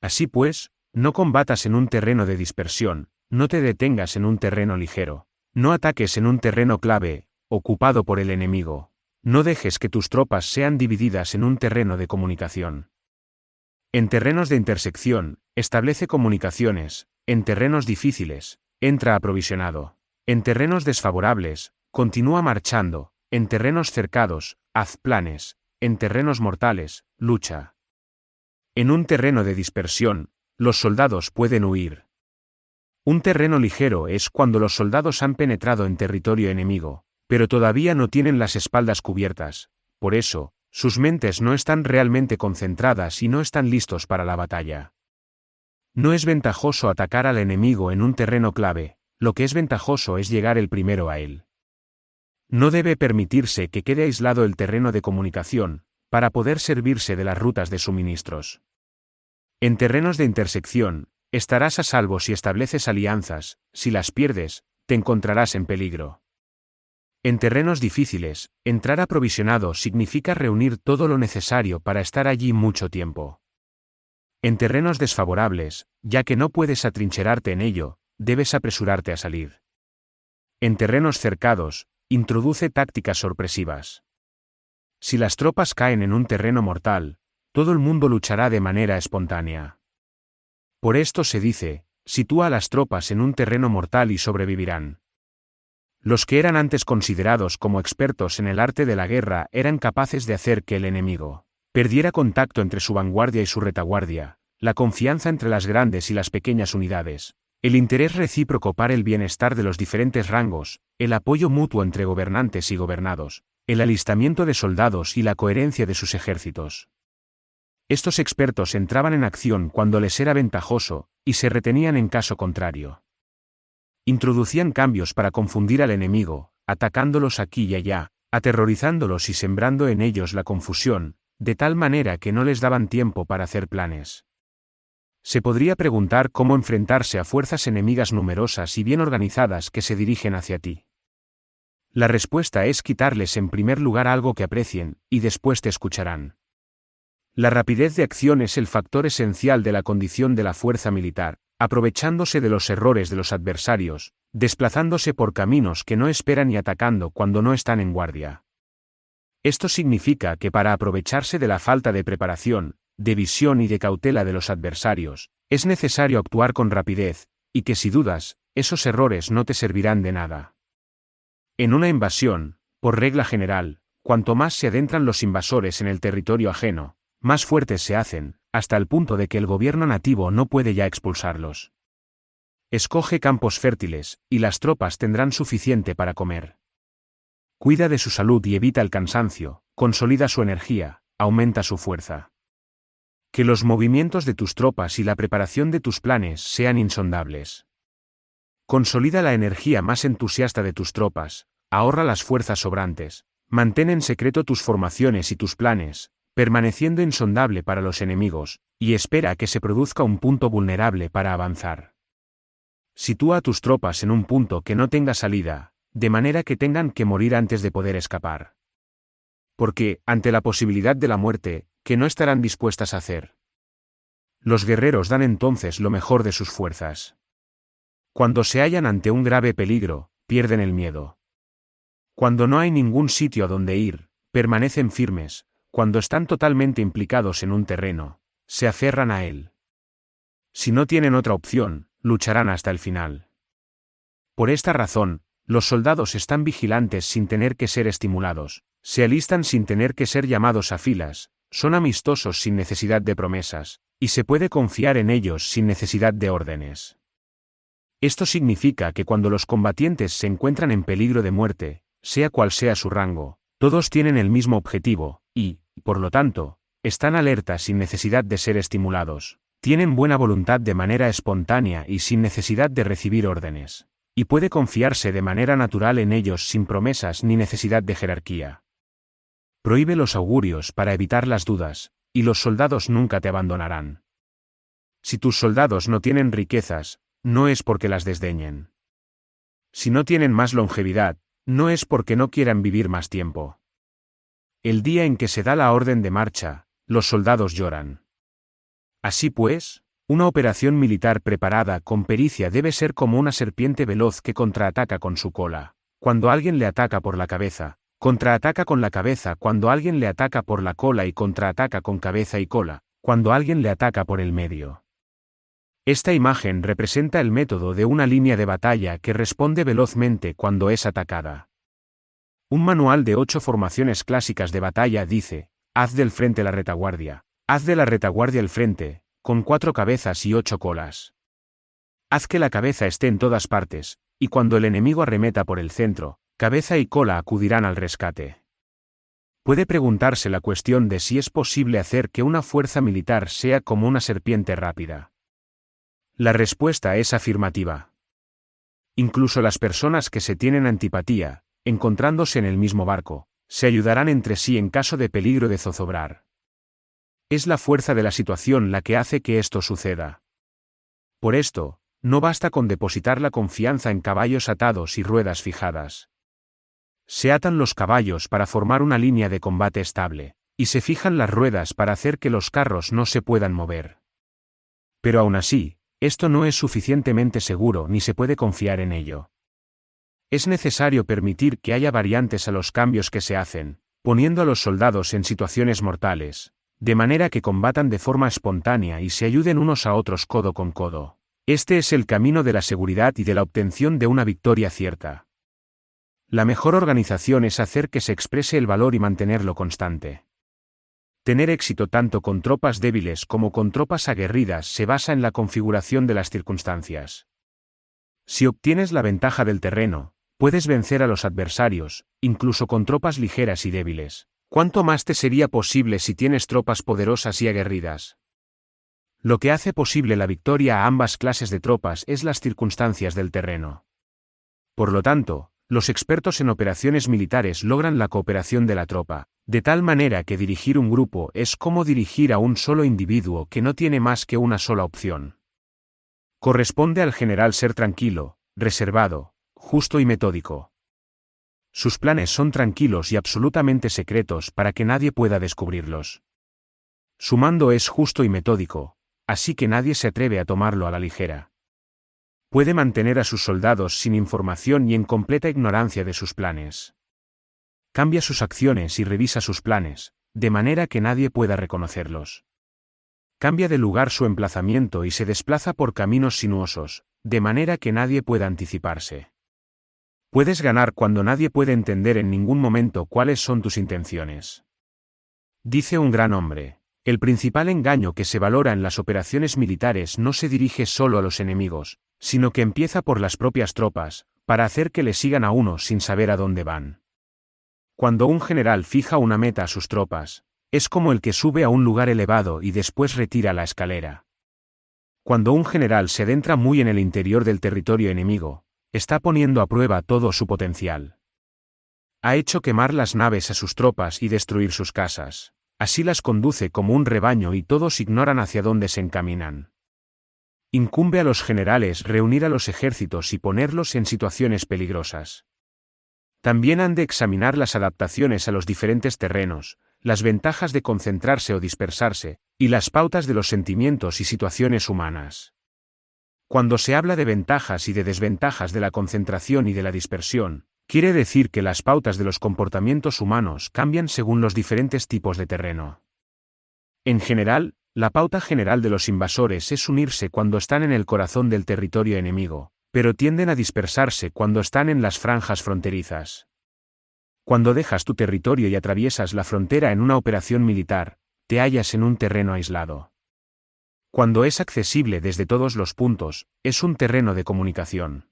Speaker 1: Así pues, no combatas en un terreno de dispersión, no te detengas en un terreno ligero, no ataques en un terreno clave, ocupado por el enemigo, no dejes que tus tropas sean divididas en un terreno de comunicación. En terrenos de intersección, establece comunicaciones, en terrenos difíciles, entra aprovisionado. En terrenos desfavorables, continúa marchando, en terrenos cercados, haz planes, en terrenos mortales, lucha. En un terreno de dispersión, los soldados pueden huir. Un terreno ligero es cuando los soldados han penetrado en territorio enemigo, pero todavía no tienen las espaldas cubiertas, por eso, sus mentes no están realmente concentradas y no están listos para la batalla. No es ventajoso atacar al enemigo en un terreno clave. Lo que es ventajoso es llegar el primero a él. No debe permitirse que quede aislado el terreno de comunicación, para poder servirse de las rutas de suministros. En terrenos de intersección, estarás a salvo si estableces alianzas, si las pierdes, te encontrarás en peligro. En terrenos difíciles, entrar aprovisionado significa reunir todo lo necesario para estar allí mucho tiempo. En terrenos desfavorables, ya que no puedes atrincherarte en ello, debes apresurarte a salir. En terrenos cercados, introduce tácticas sorpresivas. Si las tropas caen en un terreno mortal, todo el mundo luchará de manera espontánea. Por esto se dice, sitúa a las tropas en un terreno mortal y sobrevivirán. Los que eran antes considerados como expertos en el arte de la guerra eran capaces de hacer que el enemigo perdiera contacto entre su vanguardia y su retaguardia, la confianza entre las grandes y las pequeñas unidades, el interés recíproco para el bienestar de los diferentes rangos, el apoyo mutuo entre gobernantes y gobernados, el alistamiento de soldados y la coherencia de sus ejércitos. Estos expertos entraban en acción cuando les era ventajoso, y se retenían en caso contrario. Introducían cambios para confundir al enemigo, atacándolos aquí y allá, aterrorizándolos y sembrando en ellos la confusión, de tal manera que no les daban tiempo para hacer planes. Se podría preguntar cómo enfrentarse a fuerzas enemigas numerosas y bien organizadas que se dirigen hacia ti. La respuesta es quitarles en primer lugar algo que aprecien, y después te escucharán. La rapidez de acción es el factor esencial de la condición de la fuerza militar, aprovechándose de los errores de los adversarios, desplazándose por caminos que no esperan y atacando cuando no están en guardia. Esto significa que para aprovecharse de la falta de preparación, de visión y de cautela de los adversarios, es necesario actuar con rapidez, y que si dudas, esos errores no te servirán de nada. En una invasión, por regla general, cuanto más se adentran los invasores en el territorio ajeno, más fuertes se hacen, hasta el punto de que el gobierno nativo no puede ya expulsarlos. Escoge campos fértiles, y las tropas tendrán suficiente para comer. Cuida de su salud y evita el cansancio, consolida su energía, aumenta su fuerza. Que los movimientos de tus tropas y la preparación de tus planes sean insondables. Consolida la energía más entusiasta de tus tropas, ahorra las fuerzas sobrantes, Mantén en secreto tus formaciones y tus planes, permaneciendo insondable para los enemigos, y espera a que se produzca un punto vulnerable para avanzar. Sitúa a tus tropas en un punto que no tenga salida, de manera que tengan que morir antes de poder escapar. Porque, ante la posibilidad de la muerte, ¿qué no estarán dispuestas a hacer? Los guerreros dan entonces lo mejor de sus fuerzas. Cuando se hallan ante un grave peligro, pierden el miedo. Cuando no hay ningún sitio a donde ir, permanecen firmes. Cuando están totalmente implicados en un terreno, se aferran a él. Si no tienen otra opción, lucharán hasta el final. Por esta razón, los soldados están vigilantes sin tener que ser estimulados, se alistan sin tener que ser llamados a filas, son amistosos sin necesidad de promesas, y se puede confiar en ellos sin necesidad de órdenes. Esto significa que cuando los combatientes se encuentran en peligro de muerte, sea cual sea su rango, todos tienen el mismo objetivo, y, por lo tanto, están alertas sin necesidad de ser estimulados, tienen buena voluntad de manera espontánea y sin necesidad de recibir órdenes, y puede confiarse de manera natural en ellos sin promesas ni necesidad de jerarquía. Prohíbe los augurios para evitar las dudas, y los soldados nunca te abandonarán. Si tus soldados no tienen riquezas, no es porque las desdeñen. Si no tienen más longevidad, no es porque no quieran vivir más tiempo. El día en que se da la orden de marcha, los soldados lloran. Así pues, una operación militar preparada con pericia debe ser como una serpiente veloz que contraataca con su cola. Cuando alguien le ataca por la cabeza, contraataca con la cabeza. Cuando alguien le ataca por la cola y contraataca con cabeza y cola. Cuando alguien le ataca por el medio. Esta imagen representa el método de una línea de batalla que responde velozmente cuando es atacada. Un manual de 8 formaciones clásicas de batalla dice: haz del frente la retaguardia, haz de la retaguardia el frente, con 4 cabezas y 8 colas. Haz que la cabeza esté en todas partes, y cuando el enemigo arremeta por el centro, cabeza y cola acudirán al rescate. Puede preguntarse la cuestión de si es posible hacer que una fuerza militar sea como una serpiente rápida. La respuesta es afirmativa. Incluso las personas que se tienen antipatía, encontrándose en el mismo barco, se ayudarán entre sí en caso de peligro de zozobrar. Es la fuerza de la situación la que hace que esto suceda. Por esto, no basta con depositar la confianza en caballos atados y ruedas fijadas. Se atan los caballos para formar una línea de combate estable, y se fijan las ruedas para hacer que los carros no se puedan mover. Pero aún así, esto no es suficientemente seguro ni se puede confiar en ello. Es necesario permitir que haya variantes a los cambios que se hacen, poniendo a los soldados en situaciones mortales, de manera que combatan de forma espontánea y se ayuden unos a otros codo con codo. Este es el camino de la seguridad y de la obtención de una victoria cierta. La mejor organización es hacer que se exprese el valor y mantenerlo constante. Tener éxito tanto con tropas débiles como con tropas aguerridas se basa en la configuración de las circunstancias. Si obtienes la ventaja del terreno, puedes vencer a los adversarios, incluso con tropas ligeras y débiles. ¿Cuánto más te sería posible si tienes tropas poderosas y aguerridas? Lo que hace posible la victoria a ambas clases de tropas es las circunstancias del terreno. Por lo tanto, los expertos en operaciones militares logran la cooperación de la tropa, de tal manera que dirigir un grupo es como dirigir a un solo individuo que no tiene más que una sola opción. Corresponde al general ser tranquilo, reservado, justo y metódico. Sus planes son tranquilos y absolutamente secretos para que nadie pueda descubrirlos. Su mando es justo y metódico, así que nadie se atreve a tomarlo a la ligera. Puede mantener a sus soldados sin información y en completa ignorancia de sus planes. Cambia sus acciones y revisa sus planes, de manera que nadie pueda reconocerlos. Cambia de lugar su emplazamiento y se desplaza por caminos sinuosos, de manera que nadie pueda anticiparse. Puedes ganar cuando nadie puede entender en ningún momento cuáles son tus intenciones. Dice un gran hombre: el principal engaño que se valora en las operaciones militares no se dirige solo a los enemigos, sino que empieza por las propias tropas, para hacer que le sigan a uno sin saber a dónde van. Cuando un general fija una meta a sus tropas, es como el que sube a un lugar elevado y después retira la escalera. Cuando un general se adentra muy en el interior del territorio enemigo, está poniendo a prueba todo su potencial. Ha hecho quemar las naves a sus tropas y destruir sus casas. Así las conduce como un rebaño y todos ignoran hacia dónde se encaminan. Incumbe a los generales reunir a los ejércitos y ponerlos en situaciones peligrosas. También han de examinar las adaptaciones a los diferentes terrenos, las ventajas de concentrarse o dispersarse, y las pautas de los sentimientos y situaciones humanas. Cuando se habla de ventajas y de desventajas de la concentración y de la dispersión, quiere decir que las pautas de los comportamientos humanos cambian según los diferentes tipos de terreno. En general, la pauta general de los invasores es unirse cuando están en el corazón del territorio enemigo, pero tienden a dispersarse cuando están en las franjas fronterizas. Cuando dejas tu territorio y atraviesas la frontera en una operación militar, te hallas en un terreno aislado. Cuando es accesible desde todos los puntos, es un terreno de comunicación.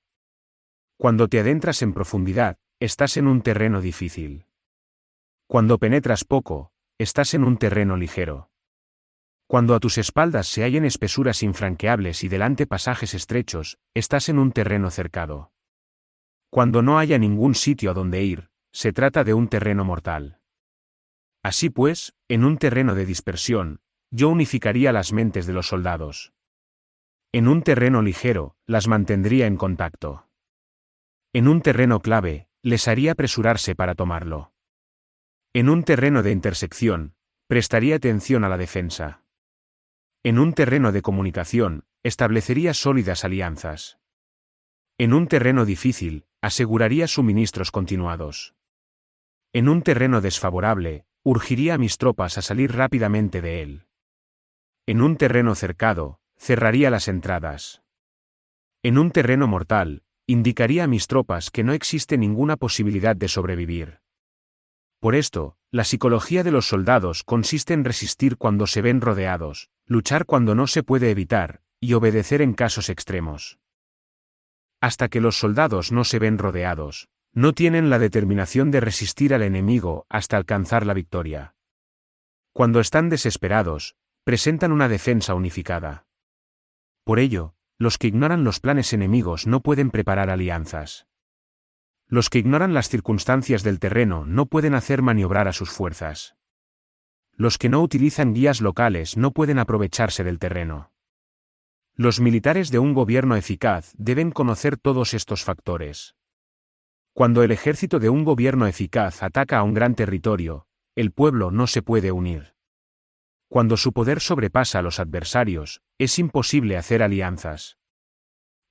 Speaker 1: Cuando te adentras en profundidad, estás en un terreno difícil. Cuando penetras poco, estás en un terreno ligero. Cuando a tus espaldas se hallen espesuras infranqueables y delante pasajes estrechos, estás en un terreno cercado. Cuando no haya ningún sitio a donde ir, se trata de un terreno mortal. Así pues, en un terreno de dispersión, yo unificaría las mentes de los soldados. En un terreno ligero, las mantendría en contacto. En un terreno clave, les haría apresurarse para tomarlo. En un terreno de intersección, prestaría atención a la defensa. En un terreno de comunicación, establecería sólidas alianzas. En un terreno difícil, aseguraría suministros continuados. En un terreno desfavorable, urgiría a mis tropas a salir rápidamente de él. En un terreno cercado, cerraría las entradas. En un terreno mortal, indicaría a mis tropas que no existe ninguna posibilidad de sobrevivir. Por esto, la psicología de los soldados consiste en resistir cuando se ven rodeados, luchar cuando no se puede evitar, y obedecer en casos extremos. Hasta que los soldados no se ven rodeados, no tienen la determinación de resistir al enemigo hasta alcanzar la victoria. Cuando están desesperados, presentan una defensa unificada. Por ello, los que ignoran los planes enemigos no pueden preparar alianzas. Los que ignoran las circunstancias del terreno no pueden hacer maniobrar a sus fuerzas. Los que no utilizan guías locales no pueden aprovecharse del terreno. Los militares de un gobierno eficaz deben conocer todos estos factores. Cuando el ejército de un gobierno eficaz ataca a un gran territorio, el pueblo no se puede unir. Cuando su poder sobrepasa a los adversarios, es imposible hacer alianzas.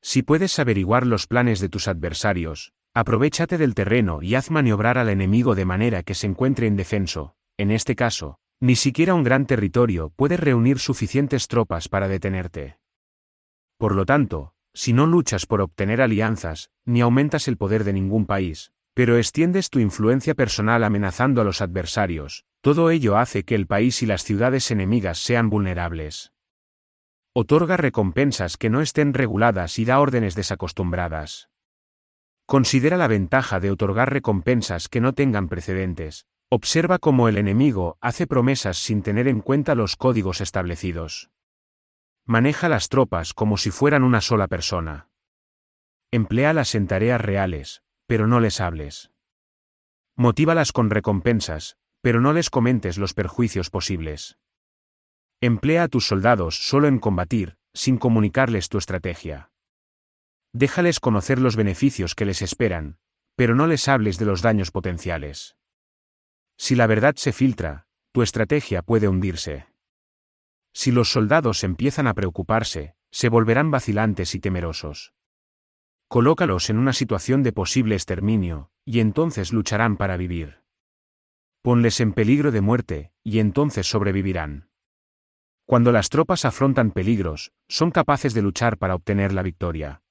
Speaker 1: Si puedes averiguar los planes de tus adversarios, aprovéchate del terreno y haz maniobrar al enemigo de manera que se encuentre indefenso. En este caso, ni siquiera un gran territorio puede reunir suficientes tropas para detenerte. Por lo tanto, si no luchas por obtener alianzas, ni aumentas el poder de ningún país, pero extiendes tu influencia personal amenazando a los adversarios, todo ello hace que el país y las ciudades enemigas sean vulnerables. Otorga recompensas que no estén reguladas y da órdenes desacostumbradas. Considera la ventaja de otorgar recompensas que no tengan precedentes. Observa cómo el enemigo hace promesas sin tener en cuenta los códigos establecidos. Maneja las tropas como si fueran una sola persona. Empléalas en tareas reales, pero no les hables. Motívalas con recompensas, pero no les comentes los perjuicios posibles. Emplea a tus soldados solo en combatir, sin comunicarles tu estrategia. Déjales conocer los beneficios que les esperan, pero no les hables de los daños potenciales. Si la verdad se filtra, tu estrategia puede hundirse. Si los soldados empiezan a preocuparse, se volverán vacilantes y temerosos. Colócalos en una situación de posible exterminio, y entonces lucharán para vivir. Ponles en peligro de muerte, y entonces sobrevivirán. Cuando las tropas afrontan peligros, son capaces de luchar para obtener la victoria.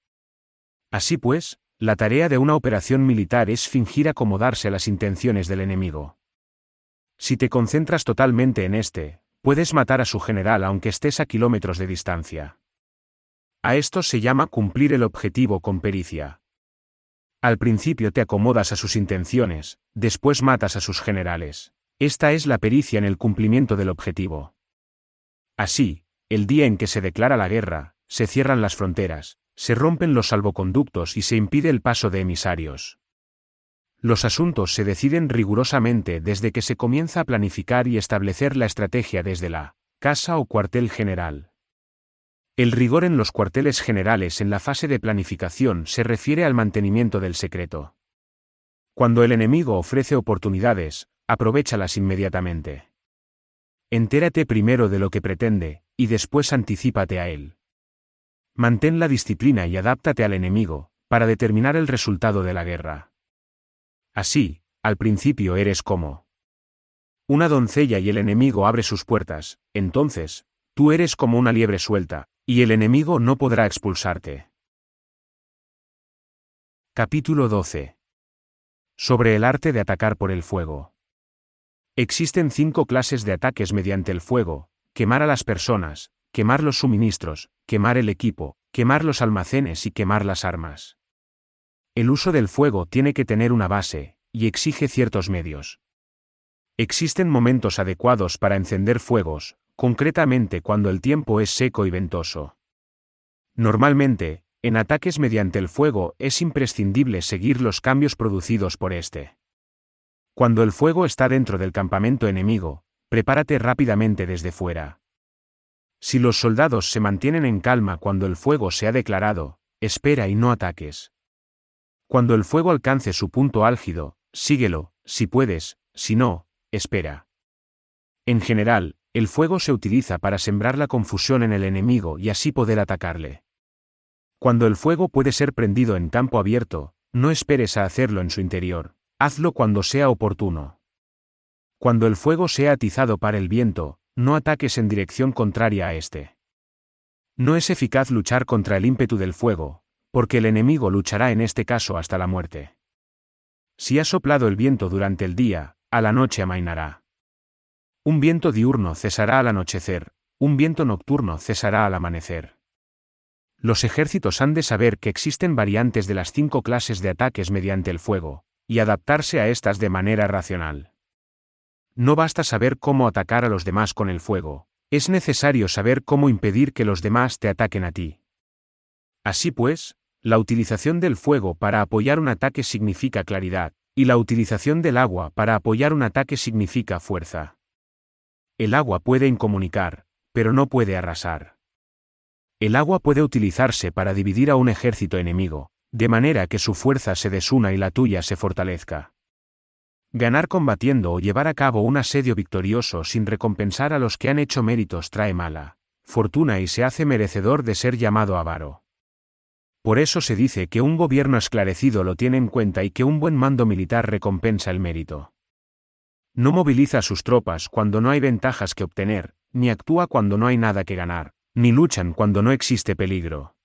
Speaker 1: Así pues, la tarea de una operación militar es fingir acomodarse a las intenciones del enemigo. Si te concentras totalmente en este, puedes matar a su general aunque estés a kilómetros de distancia. A esto se llama cumplir el objetivo con pericia. Al principio te acomodas a sus intenciones, después matas a sus generales. Esta es la pericia en el cumplimiento del objetivo. Así, el día en que se declara la guerra, se cierran las fronteras, se rompen los salvoconductos y se impide el paso de emisarios. Los asuntos se deciden rigurosamente desde que se comienza a planificar y establecer la estrategia desde la casa o cuartel general. El rigor en los cuarteles generales en la fase de planificación se refiere al mantenimiento del secreto. Cuando el enemigo ofrece oportunidades, aprovéchalas inmediatamente. Entérate primero de lo que pretende, y después anticípate a él. Mantén la disciplina y adáptate al enemigo, para determinar el resultado de la guerra. Así, al principio eres como una doncella y el enemigo abre sus puertas, entonces, tú eres como una liebre suelta, y el enemigo no podrá expulsarte. Capítulo 12. Sobre el arte de atacar por el fuego. Existen 5 clases de ataques mediante el fuego: quemar a las personas, quemar los suministros, quemar el equipo, quemar los almacenes y quemar las armas. El uso del fuego tiene que tener una base, y exige ciertos medios. Existen momentos adecuados para encender fuegos, concretamente cuando el tiempo es seco y ventoso. Normalmente, en ataques mediante el fuego es imprescindible seguir los cambios producidos por este. Cuando el fuego está dentro del campamento enemigo, prepárate rápidamente desde fuera. Si los soldados se mantienen en calma cuando el fuego se ha declarado, espera y no ataques. Cuando el fuego alcance su punto álgido, síguelo, si puedes, si no, espera. En general, el fuego se utiliza para sembrar la confusión en el enemigo y así poder atacarle. Cuando el fuego puede ser prendido en campo abierto, no esperes a hacerlo en su interior, hazlo cuando sea oportuno. Cuando el fuego sea atizado para el viento, no ataques en dirección contraria a este. No es eficaz luchar contra el ímpetu del fuego, porque el enemigo luchará en este caso hasta la muerte. Si ha soplado el viento durante el día, a la noche amainará. Un viento diurno cesará al anochecer, un viento nocturno cesará al amanecer. Los ejércitos han de saber que existen variantes de las 5 clases de ataques mediante el fuego, y adaptarse a estas de manera racional. No basta saber cómo atacar a los demás con el fuego, es necesario saber cómo impedir que los demás te ataquen a ti. Así pues, la utilización del fuego para apoyar un ataque significa claridad, y la utilización del agua para apoyar un ataque significa fuerza. El agua puede incomunicar, pero no puede arrasar. El agua puede utilizarse para dividir a un ejército enemigo, de manera que su fuerza se desuna y la tuya se fortalezca. Ganar combatiendo o llevar a cabo un asedio victorioso sin recompensar a los que han hecho méritos trae mala fortuna y se hace merecedor de ser llamado avaro. Por eso se dice que un gobierno esclarecido lo tiene en cuenta y que un buen mando militar recompensa el mérito. No moviliza a sus tropas cuando no hay ventajas que obtener, ni actúa cuando no hay nada que ganar, ni luchan cuando no existe peligro.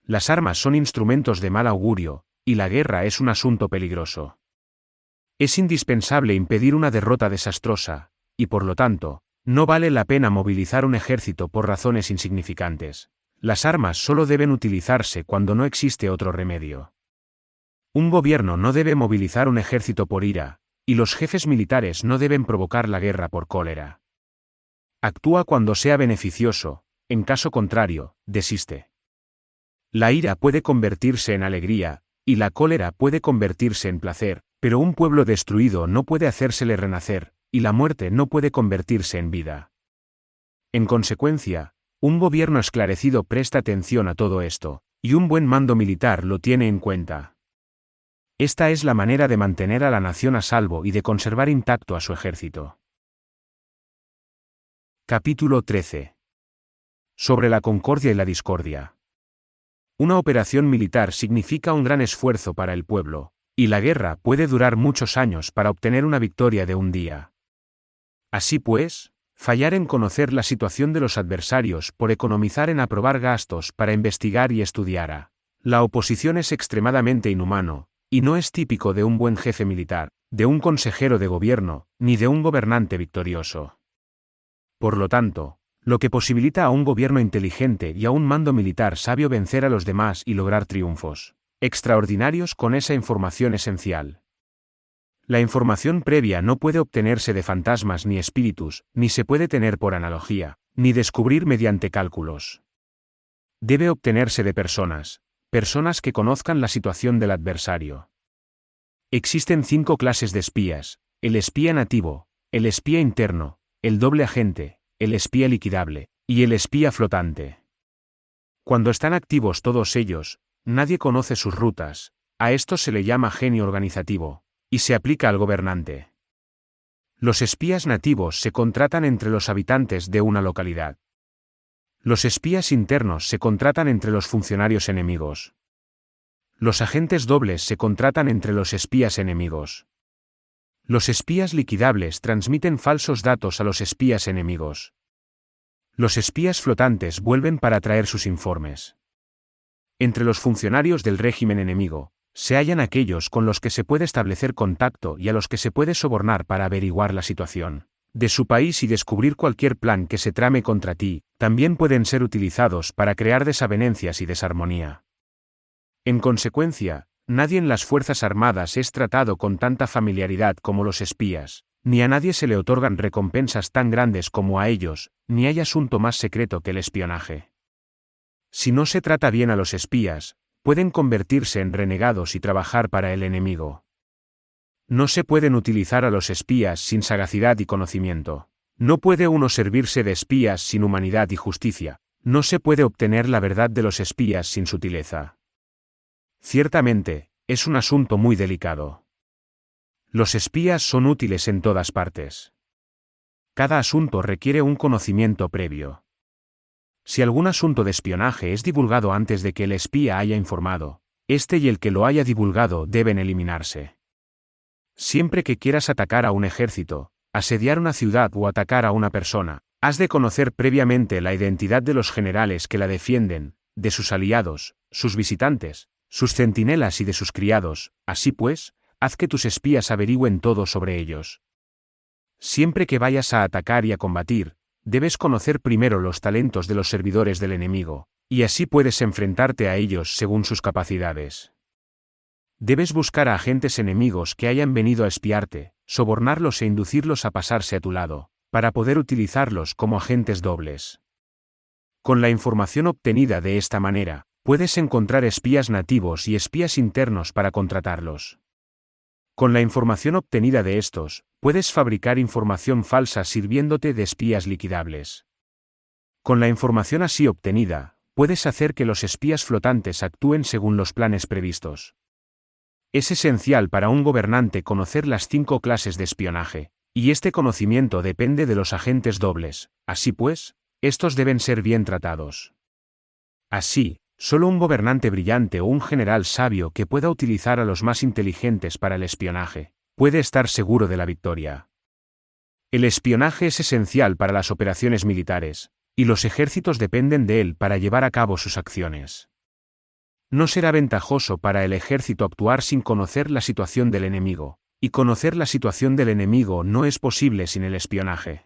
Speaker 1: Las armas son instrumentos de mal augurio, y la guerra es un asunto peligroso. Es indispensable impedir una derrota desastrosa, y por lo tanto, no vale la pena movilizar un ejército por razones insignificantes. Las armas solo deben utilizarse cuando no existe otro remedio. Un gobierno no debe movilizar un ejército por ira, y los jefes militares no deben provocar la guerra por cólera. Actúa cuando sea beneficioso, en caso contrario, desiste. La ira puede convertirse en alegría, y la cólera puede convertirse en placer, pero un pueblo destruido no puede hacérsele renacer, y la muerte no puede convertirse en vida. En consecuencia, un gobierno esclarecido presta atención a todo esto, y un buen mando militar lo tiene en cuenta. Esta es la manera de mantener a la nación a salvo y de conservar intacto a su ejército. Capítulo 13. Sobre la concordia y la discordia. Una operación militar significa un gran esfuerzo para el pueblo, y la guerra puede durar muchos años para obtener una victoria de un día. Así pues, fallar en conocer la situación de los adversarios por economizar en aprobar gastos para investigar y estudiar a la oposición es extremadamente inhumano, y no es típico de un buen jefe militar, de un consejero de gobierno, ni de un gobernante victorioso. Por lo tanto, lo que posibilita a un gobierno inteligente y a un mando militar sabio vencer a los demás y lograr triunfos extraordinarios con esa información esencial. La información previa no puede obtenerse de fantasmas ni espíritus, ni se puede tener por analogía, ni descubrir mediante cálculos. Debe obtenerse de personas que conozcan la situación del adversario. Existen 5 clases de espías: el espía nativo, el espía interno, el doble agente, el espía liquidable, y el espía flotante. Cuando están activos todos ellos, nadie conoce sus rutas, a esto se le llama genio organizativo, y se aplica al gobernante. Los espías nativos se contratan entre los habitantes de una localidad. Los espías internos se contratan entre los funcionarios enemigos. Los agentes dobles se contratan entre los espías enemigos. Los espías liquidables transmiten falsos datos a los espías enemigos. Los espías flotantes vuelven para traer sus informes. Entre los funcionarios del régimen enemigo, se hallan aquellos con los que se puede establecer contacto y a los que se puede sobornar para averiguar la situación de su país y descubrir cualquier plan que se trame contra ti. También pueden ser utilizados para crear desavenencias y desarmonía. En consecuencia, nadie en las Fuerzas Armadas es tratado con tanta familiaridad como los espías, ni a nadie se le otorgan recompensas tan grandes como a ellos, ni hay asunto más secreto que el espionaje. Si no se trata bien a los espías, pueden convertirse en renegados y trabajar para el enemigo. No se pueden utilizar a los espías sin sagacidad y conocimiento. No puede uno servirse de espías sin humanidad y justicia. No se puede obtener la verdad de los espías sin sutileza. Ciertamente, es un asunto muy delicado. Los espías son útiles en todas partes. Cada asunto requiere un conocimiento previo. Si algún asunto de espionaje es divulgado antes de que el espía haya informado, este y el que lo haya divulgado deben eliminarse. Siempre que quieras atacar a un ejército, asediar una ciudad o atacar a una persona, has de conocer previamente la identidad de los generales que la defienden, de sus aliados, sus visitantes, sus centinelas y de sus criados. Así pues, haz que tus espías averigüen todo sobre ellos. Siempre que vayas a atacar y a combatir, debes conocer primero los talentos de los servidores del enemigo, y así puedes enfrentarte a ellos según sus capacidades. Debes buscar a agentes enemigos que hayan venido a espiarte, sobornarlos e inducirlos a pasarse a tu lado, para poder utilizarlos como agentes dobles. Con la información obtenida de esta manera, puedes encontrar espías nativos y espías internos para contratarlos. Con la información obtenida de estos, puedes fabricar información falsa sirviéndote de espías liquidables. Con la información así obtenida, puedes hacer que los espías flotantes actúen según los planes previstos. Es esencial para un gobernante conocer las 5 clases de espionaje, y este conocimiento depende de los agentes dobles. Así pues, estos deben ser bien tratados. Así, solo un gobernante brillante o un general sabio que pueda utilizar a los más inteligentes para el espionaje, puede estar seguro de la victoria. El espionaje es esencial para las operaciones militares, y los ejércitos dependen de él para llevar a cabo sus acciones. No será ventajoso para el ejército actuar sin conocer la situación del enemigo, y conocer la situación del enemigo no es posible sin el espionaje.